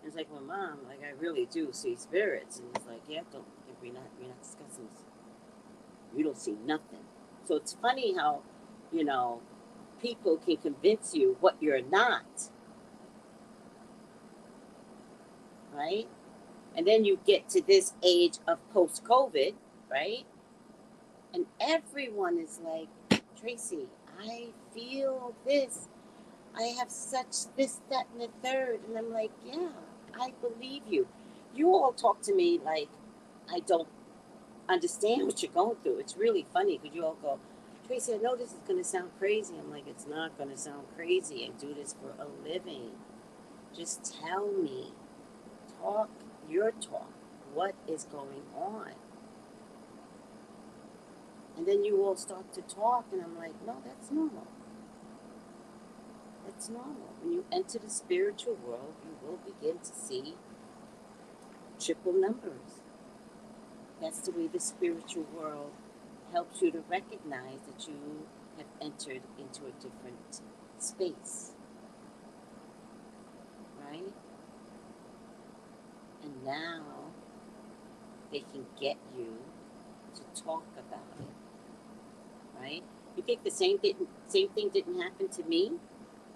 And it's like, well, Mom, like I really do see spirits. And it's like, yeah, don't. We're not discussing this. You don't see nothing. So it's funny how, people can convince you what you're not. right? And then you get to this age of post COVID, right? And everyone is like, Tracy, I feel this. I have such this, that, and the third. And I'm like, yeah, I believe you. You all talk to me like I don't understand what you're going through. It's really funny because you all go, Tracy, I know this is going to sound crazy. I'm like, it's not going to sound crazy. I do this for a living. Just tell me, talk your talk. What is going on? And then you all start to talk, and I'm like, no, that's normal. That's normal. When you enter the spiritual world, you will begin to see triple numbers. That's the way the spiritual world helps you to recognize that you have entered into a different space, right? And now they can get you to talk about it, right? You think the same thing didn't happen to me?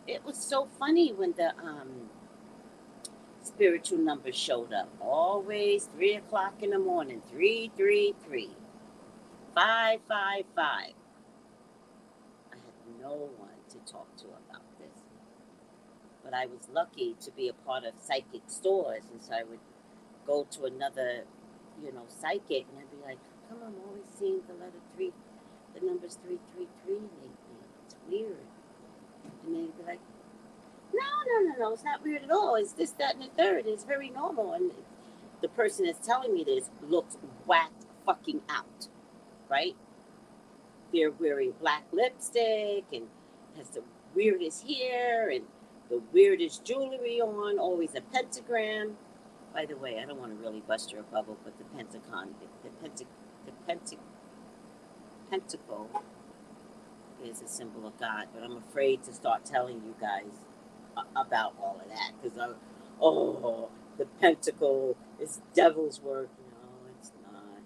It was so funny when the spiritual numbers showed up. Always 3 o'clock in the morning, 333, 555. I had no one to talk to about this. But I was lucky to be a part of psychic stores, and so I would go to another, psychic, and I'd be like, "Come on, I'm always seeing the letter three, the numbers 333 lately. It's weird." And they'd be like, "No, no, no, no, it's not weird at all. It's this, that, and the third. It's very normal." And the person that's telling me this looks whacked fucking out, right? They're wearing black lipstick and has the weirdest hair and the weirdest jewelry on, always a pentagram. By the way, I don't want to really bust your bubble, but the pentagon, the pentacle is a symbol of God. But I'm afraid to start telling you guys about all of that because the pentacle is devil's work. No, it's not.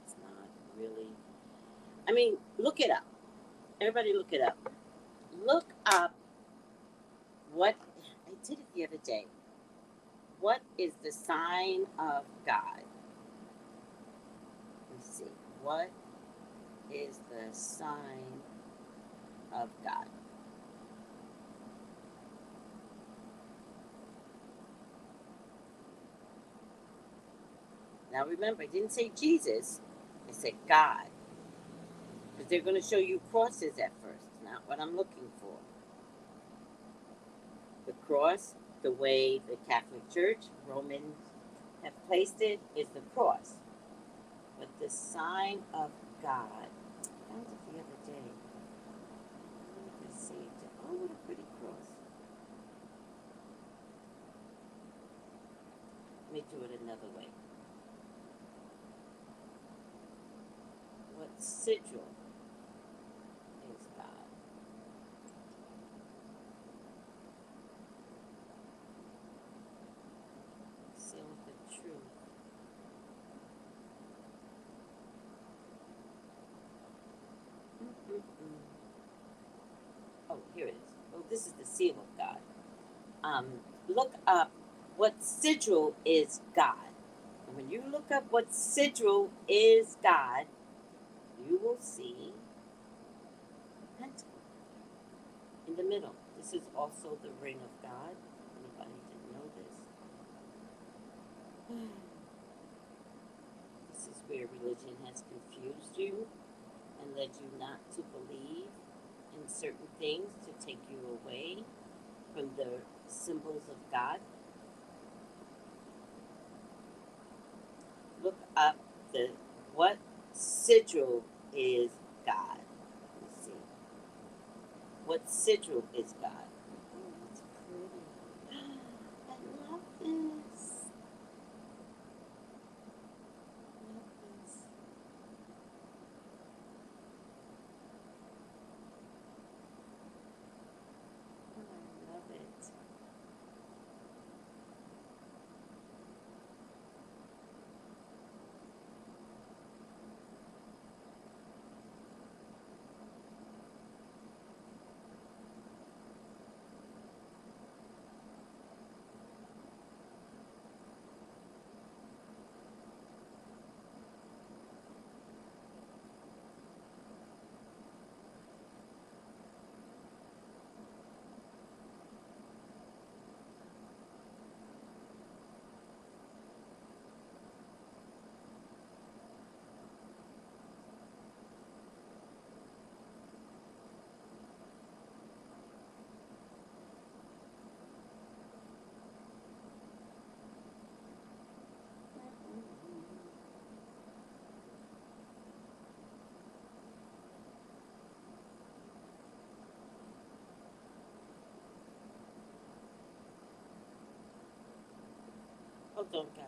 It's not really. I mean, look it up. Everybody, look it up. Look up what I did it the other day. What is the sign of God? Let's see. What is the sign of God? Now remember, I didn't say Jesus. I said God. Because they're going to show you crosses at first. Not what I'm looking for. The cross, the way the Catholic Church, Romans have placed it, is the cross. But the sign of God, I found it the other day. I saved it. Oh, what a pretty cross. Let me do it another way. What sigil is God? Seal of the truth. Mm-mm-mm. Oh, here it is. Oh, this is the seal of God. Um, Look up what sigil is God. And when you look up what sigil is God, you will see a pentacle in the middle. This is also the ring of God. Anybody didn't know this? This is where religion has confused you and led you not to believe in certain things to take you away from the symbols of God. Look up the what sigil is God. Let's see. What sigil is God? Oh, that's pretty. I love this. I love this. Oh, I love it. Hold on, guys.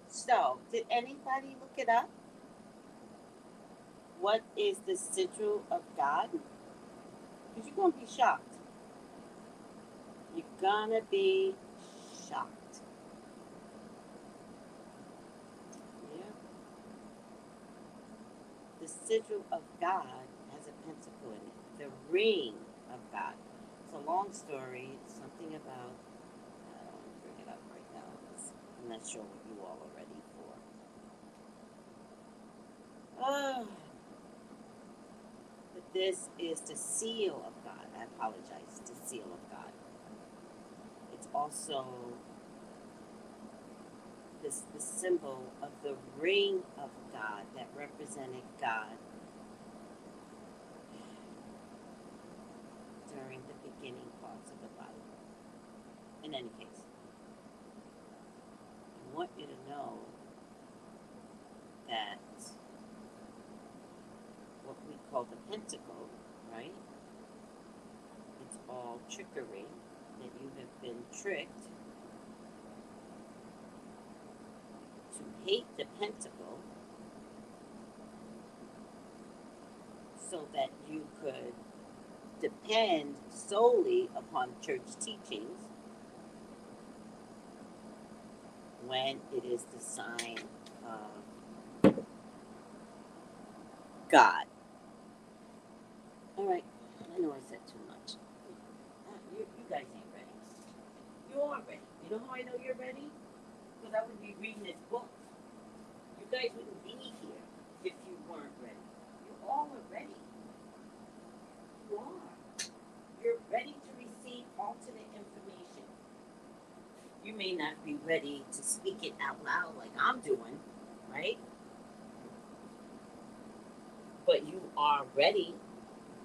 So, did anybody look it up? What is the sigil of God? Because you're going to be shocked. You're going to be shocked. Yeah. The sigil of God has a pentacle in it. The ring of God. It's a long story. It's something about, I don't want to bring it up right now because I'm not sure what you all are ready for. Oh, but this is the seal of God. I apologize. The seal of God. It's also the symbol of the ring of God that represented God during the beginning parts of the Bible. In any case, I want you to know that what we call the pentacle, right? It's all trickery, that you have been tricked to hate the pentacle so that you could depend solely upon church teachings when it is the sign of God. All right, I know I said too much. You guys ain't ready. You are ready. You know how I know you're ready? Because I would be reading this book. You guys wouldn't be here if you weren't ready. You all are ready. You are. You're ready to receive alternate information. You may not be ready to speak it out loud like I'm doing, right? But you are ready,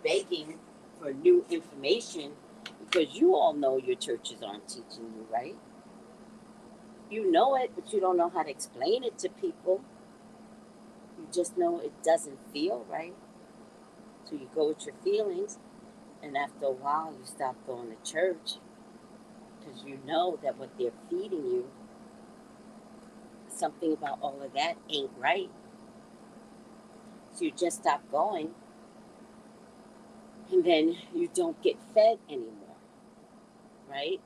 begging for new information because you all know your churches aren't teaching you, right? You know it, but you don't know how to explain it to people. You just know it doesn't feel right. So you go with your feelings, and after a while, you stop going to church because you know that what they're feeding you, something about all of that ain't right. So you just stop going, and then you don't get fed anymore, right?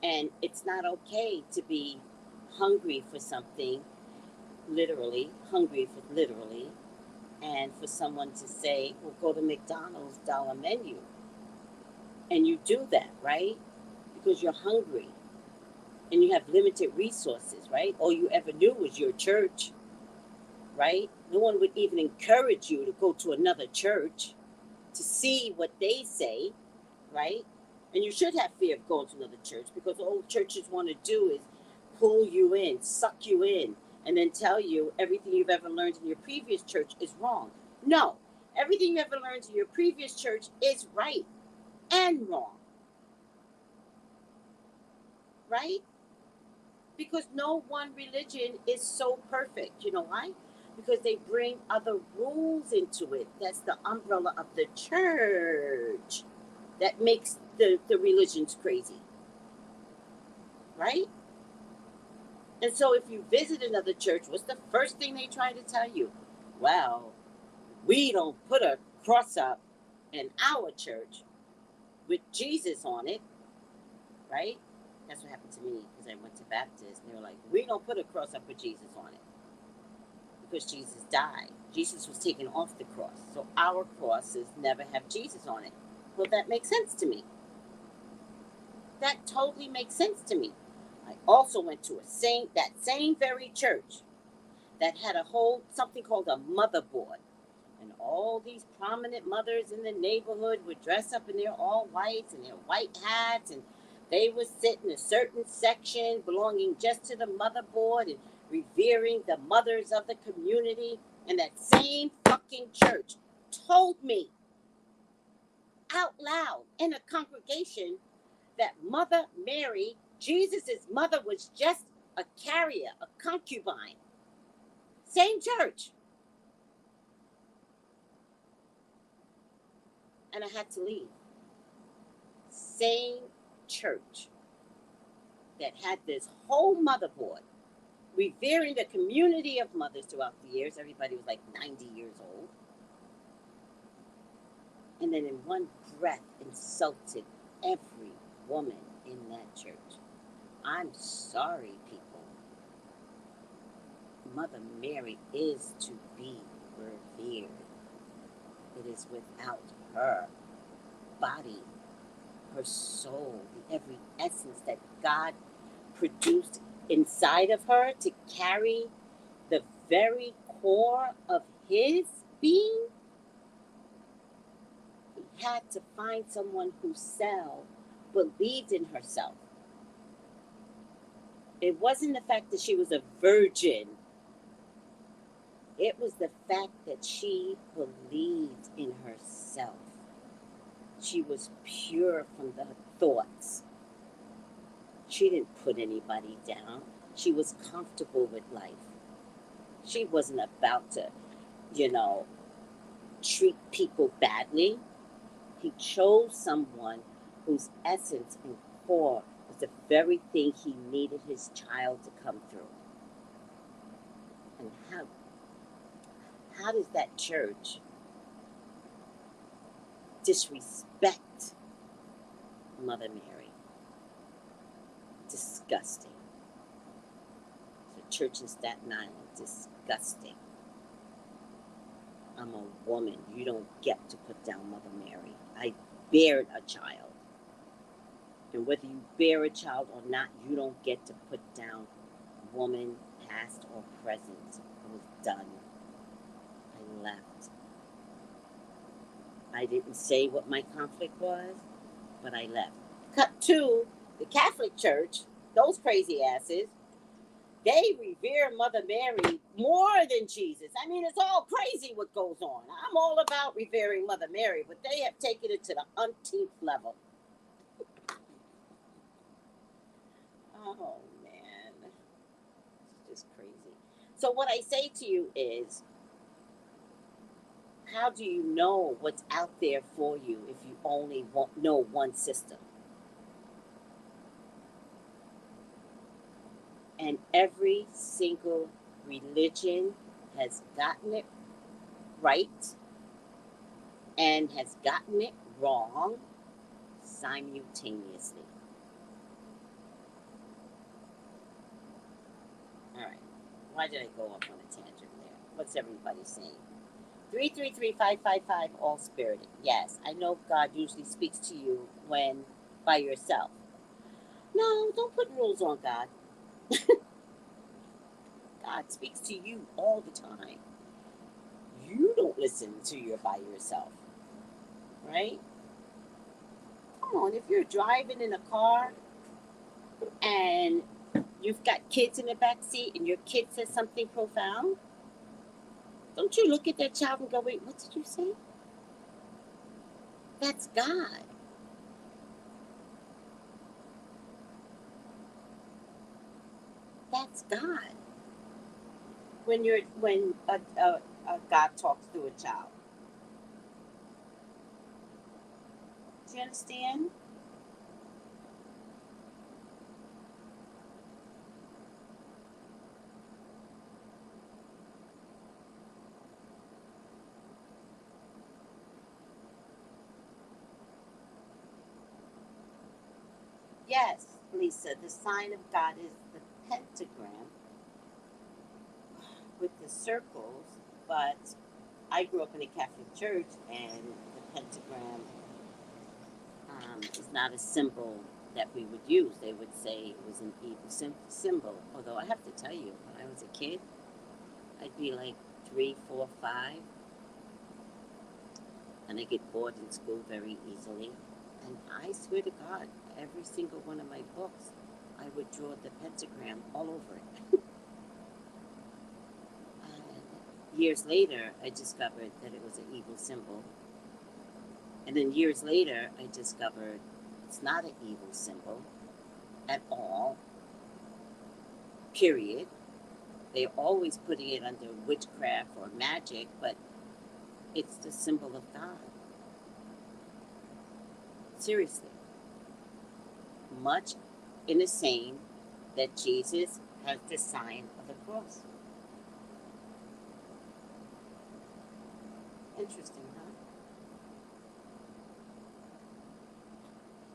And it's not okay to be hungry for something, literally, hungry for literally, and for someone to say, well, go to McDonald's dollar menu. And you do that, right? Because you're hungry and you have limited resources, right? All you ever knew was your church, right? No one would even encourage you to go to another church to see what they say, right? And you should have fear of going to another church because all churches want to do is pull you in, suck you in, and then tell you everything you've ever learned in your previous church is wrong. No, everything you ever learned in your previous church is right and wrong, right? Because no one religion is so perfect. You know why? Because they bring other rules into it. That's the umbrella of the church that makes the religions crazy, right? And so if you visit another church, what's the first thing they try to tell you? Well, we don't put a cross up in our church with Jesus on it, right? That's what happened to me because I went to Baptist. And they were like, we don't put a cross up with Jesus on it because Jesus died. Jesus was taken off the cross. So our crosses never have Jesus on it. Well, that makes sense to me. That totally makes sense to me. I also went to that same very church that had a whole something called a motherboard. And all these prominent mothers in the neighborhood would dress up in their all whites and their white hats, and they would sit in a certain section belonging just to the motherboard and revering the mothers of the community. And that same fucking church told me out loud in a congregation that Mother Mary, Jesus' mother, was just a carrier, a concubine. Same church. And I had to leave. Same church that had this whole motherboard, revering the community of mothers throughout the years. Everybody was like 90 years old. And then in one breath insulted every woman in that church. I'm sorry, people. Mother Mary is to be revered. It is without her body, her soul, the every essence that God produced inside of her to carry the very core of his being. He had to find someone who believed in herself. It wasn't the fact that she was a virgin. It was the fact that she believed in herself. She was pure from the thoughts. She didn't put anybody down. She was comfortable with life. She wasn't about to, treat people badly. He chose someone whose essence and core was the very thing he needed his child to come through. And how does that church disrespect Mother Mary? Disgusting. The church in Staten Island, disgusting. I'm a woman. You don't get to put down Mother Mary. I bared a child. And whether you bear a child or not, you don't get to put down woman, past or present. I was done. I left. I didn't say what my conflict was, but I left. Cut to the Catholic Church, those crazy asses. They revere Mother Mary more than Jesus. I mean, it's all crazy what goes on. I'm all about revering Mother Mary, but they have taken it to the umpteenth level. Oh, man. It's just crazy. So what I say to you is, how do you know what's out there for you if you only know one system? And every single religion has gotten it right and has gotten it wrong simultaneously. All right. Why did I go off on a tangent there? What's everybody saying? 333-555, all spirited. Yes, I know God usually speaks to you when by yourself. No, don't put rules on God. God speaks to you all the time. You don't listen to you by yourself, right? Come on, if you're driving in a car and you've got kids in the back seat and your kid says something profound, don't you look at that child and go, wait, what did you say? That's God. That's God. When God talks through a child. Do you understand? Yes, Lisa, the sign of God is the pentagram with the circles, but I grew up in a Catholic church and the pentagram is not a symbol that we would use. They would say it was an evil symbol. Although I have to tell you, when I was a kid, I'd be like 3, 4, 5, and I get bored in school very easily. And I swear to God, every single one of my books, I would draw the pentagram all over it. And years later, I discovered that it was an evil symbol. And then years later, I discovered It's not an evil symbol at all, period. They're always putting it under witchcraft or magic, but it's the symbol of God. Seriously. Much in the same that Jesus has the sign of the cross. Interesting, huh?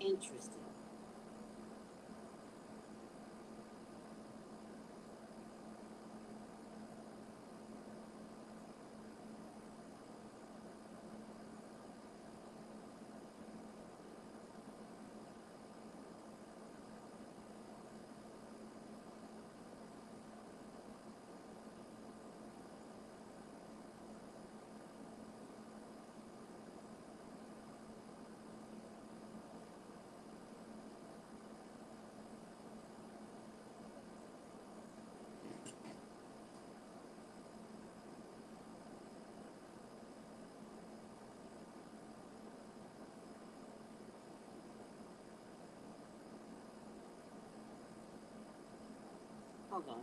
Interesting. Hold on.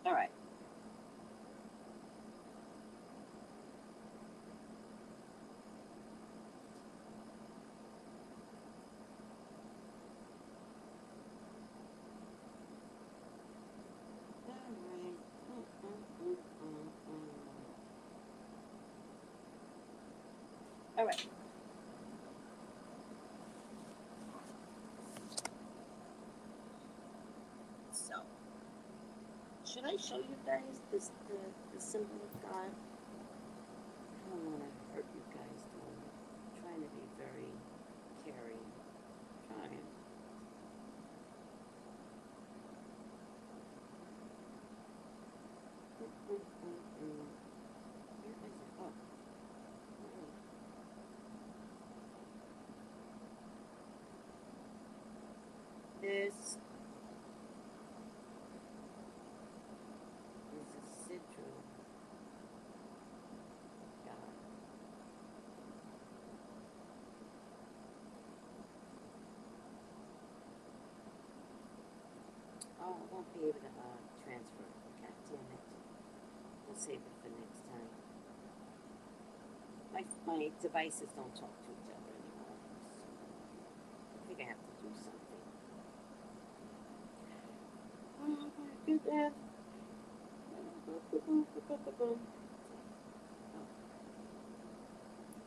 All right. All right. All right. So, should I show you guys the symbol of God? I don't want to hurt you guys, though. I'm trying to be very caring. Trying. Where is it? Oh, this is a sigil God. Oh, I won't be able to transfer. God damn it. We'll save it for next time. My devices don't talk to each other anymore. So I think I have to do something. Oh my goodness.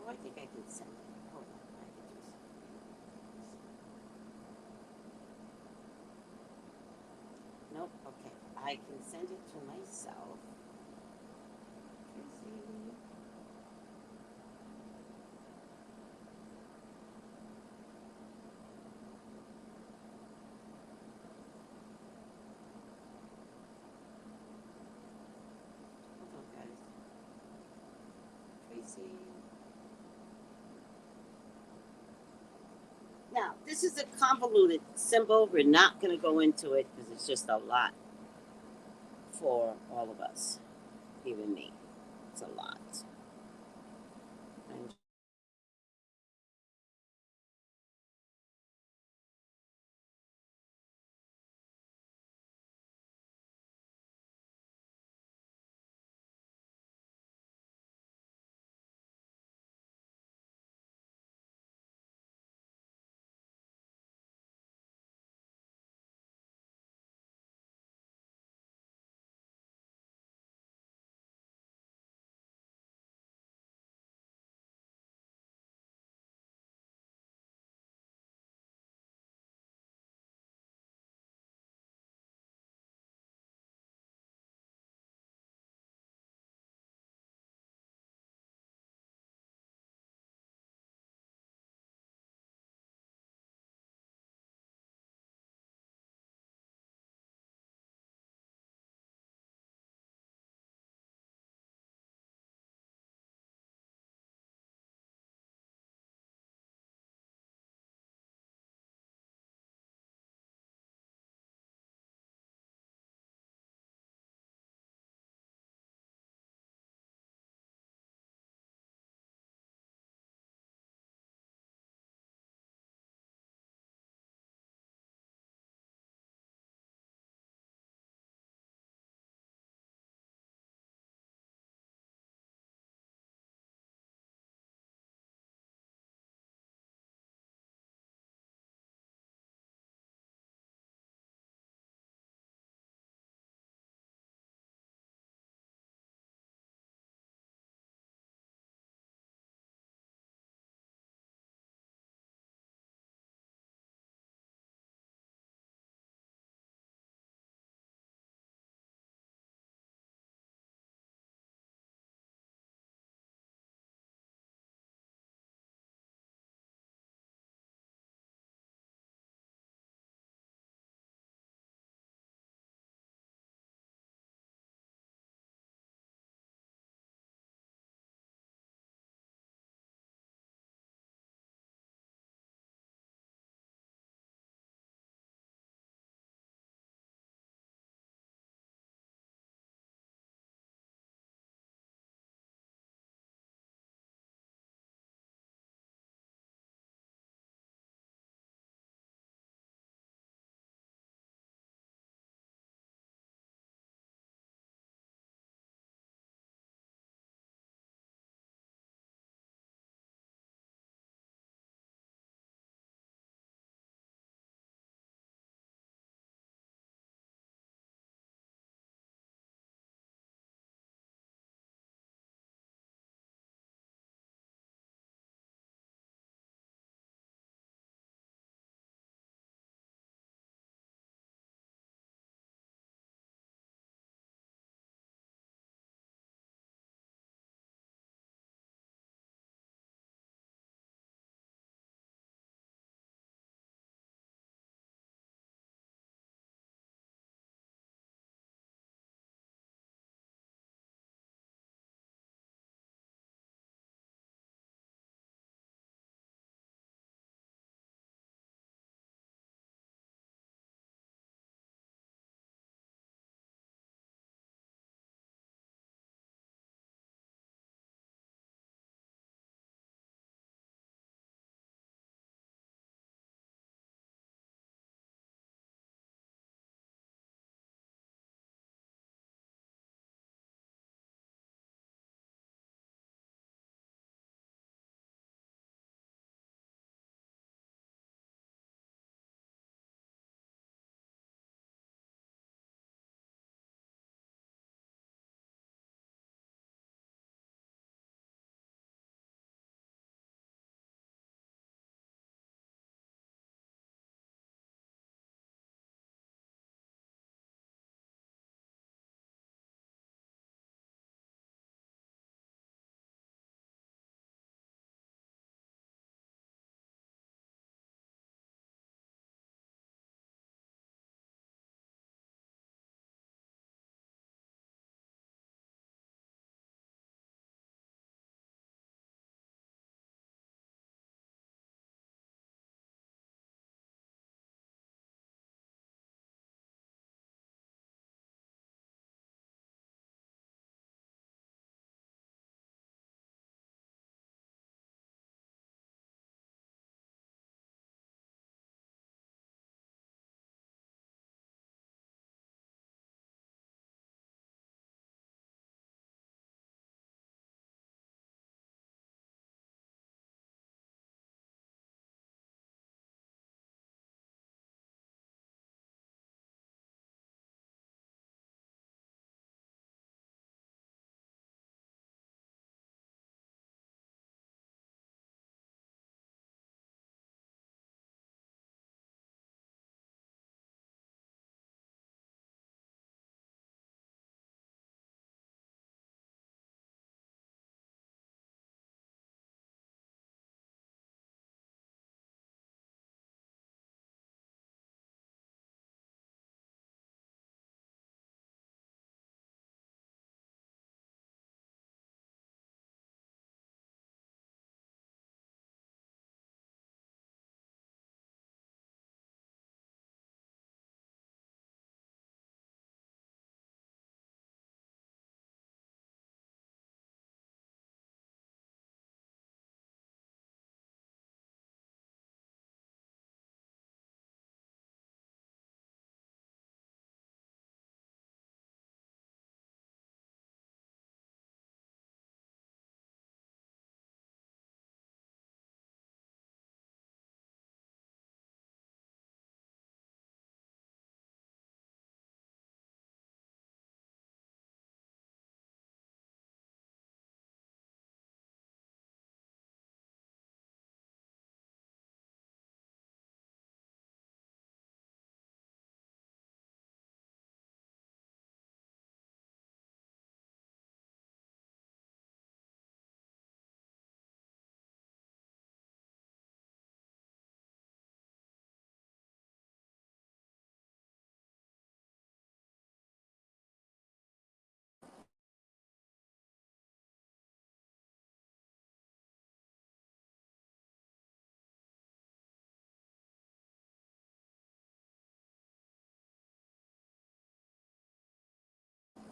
Oh, I think I can send it. Hold on. I can do something. Nope. Okay. I can send it to myself. Tracy. Hold on, guys. Tracy. Now, this is a convoluted symbol. We're not going to go into it because it's just a lot for all of us, even me. It's a lot. I'm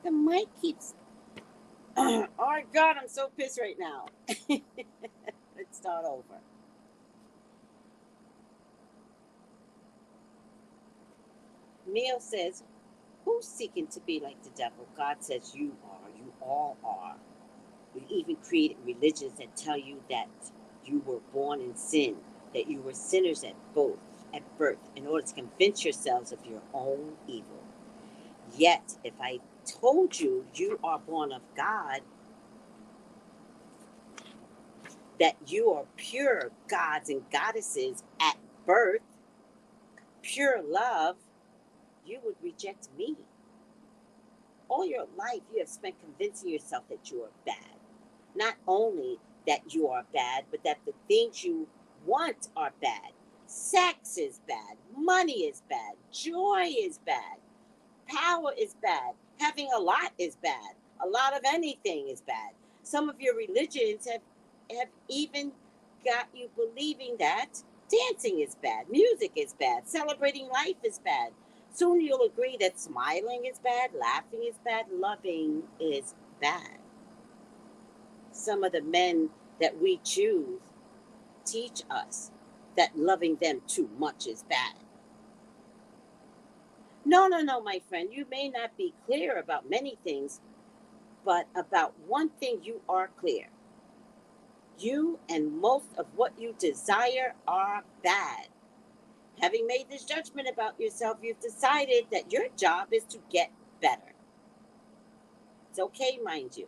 The mic keeps. Oh my God, I'm so pissed right now. Let's start over. Neil says, who's seeking to be like the devil? God says you are. You all are. We even created religions that tell you that you were born in sin, that you were sinners at birth, in order to convince yourselves of your own evil. Yet, if I told you you are born of God, that you are pure gods and goddesses at birth, pure love, you would reject me. All your life, you have spent convincing yourself that you are bad. Not only that you are bad, but that the things you want are bad. Sex is bad. Money is bad. Joy is bad. Power is bad. Having a lot is bad. A lot of anything is bad. Some of your religions have even got you believing that dancing is bad, music is bad, celebrating life is bad. Soon you'll agree that smiling is bad, laughing is bad, loving is bad. Some of the men that we choose teach us that loving them too much is bad. No, no, no, my friend. You may not be clear about many things, but about one thing you are clear. You and most of what you desire are bad. Having made this judgment about yourself, you've decided that your job is to get better. It's okay, mind you.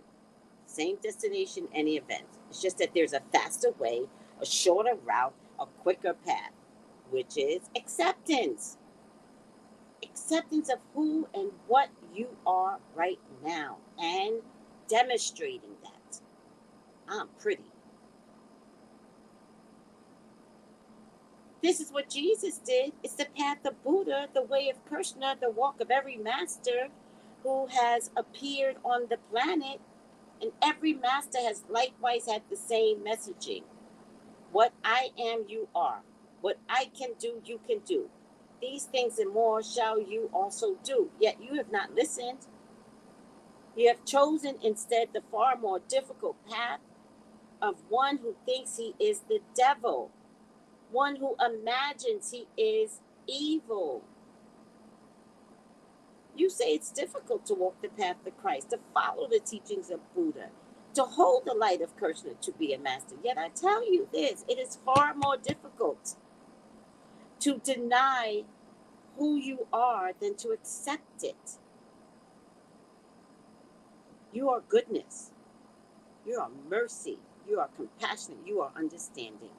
Same destination, any event. It's just that there's a faster way, a shorter route, a quicker path, which is acceptance. Acceptance of who and what you are right now and demonstrating that. I'm pretty. This is what Jesus did. It's the path of Buddha, the way of Krishna, the walk of every master who has appeared on the planet. And every master has likewise had the same messaging. What I am, you are. What I can do, you can do. These things and more shall you also do. Yet you have not listened. You have chosen instead the far more difficult path of one who thinks he is the devil, one who imagines he is evil. You say it's difficult to walk the path of Christ, to follow the teachings of Buddha, to hold the light of Krishna, to be a master. Yet I tell you this, it is far more difficult to deny who you are than to accept it. You are goodness. You are mercy. You are compassionate. You are understanding.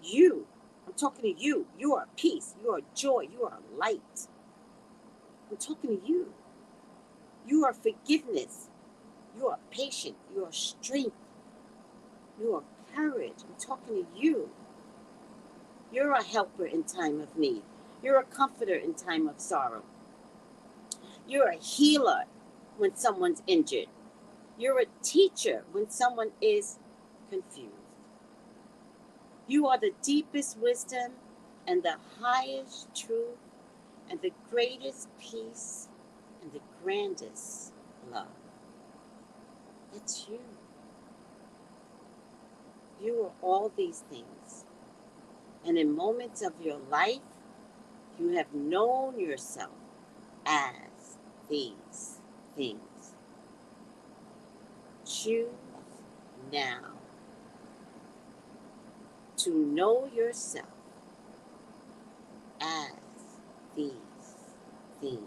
You, I'm talking to you. You are peace. You are joy. You are light. I'm talking to you. You are forgiveness. You are patient. You are strength. You are courage. I'm talking to you. You're a helper in time of need. You're a comforter in time of sorrow. You're a healer when someone's injured. You're a teacher when someone is confused. You are the deepest wisdom and the highest truth and the greatest peace and the grandest love. It's you. You are all these things. And in moments of your life, you have known yourself as these things. Choose now to know yourself as these things.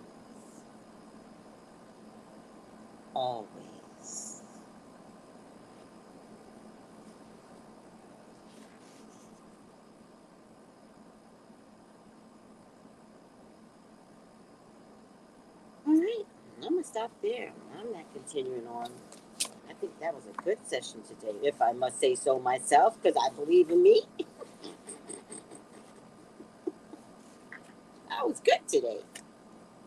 Always. All right, I'm going to stop there. I'm not continuing on. I think that was a good session today, if I must say so myself, because I believe in me. I was good today.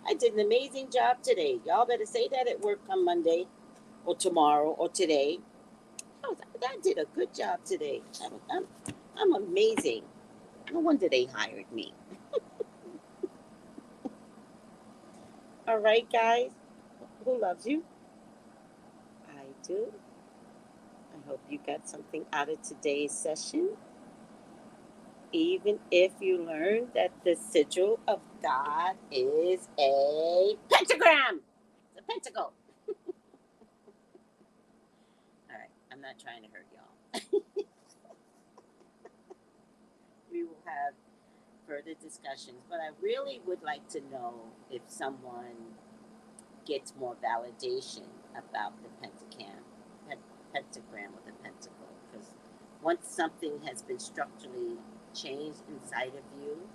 I did an amazing job today. Y'all better say that at work on Monday or tomorrow or today. I did a good job today. I'm amazing. No wonder they hired me. All right, guys. who loves you. I do. I hope you got something out of today's session. Even if you learned that the sigil of God is a pentagram, it's a pentacle. All right, I'm not trying to hurt y'all. We will have further discussions, but I really would like to know if someone gets more validation about the pentagram or the pentacle, because once something has been structurally changed inside of you,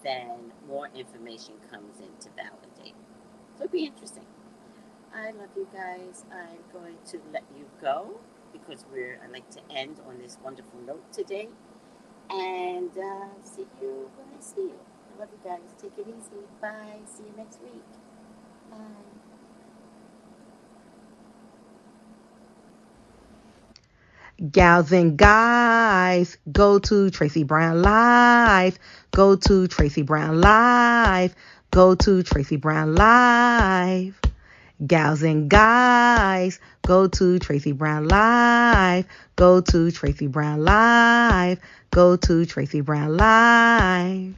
then more information comes in to validate. So it'd be interesting. I love you guys. I'm going to let you go because I like to end on this wonderful note today. And see you when I see you. I love you guys. Take it easy. Bye. See you next week. Bye. Gals and guys, go to Tracy Brown Live. Go to Tracy Brown Live. Go to Tracy Brown Live. Gals and guys, go to Tracy Brown Live. Go to Tracy Brown Live. Go to Tracy Brown Live.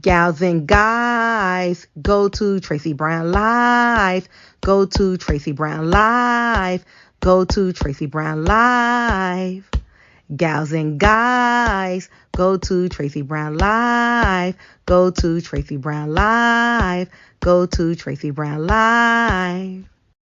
Gals and guys, go to Tracy Brown Live. Go to Tracy Brown Live. Go to Tracy Brown Live. Gals and guys, go to Tracy Brown Live. Go to Tracy Brown Live. Go to Tracy Brown Live.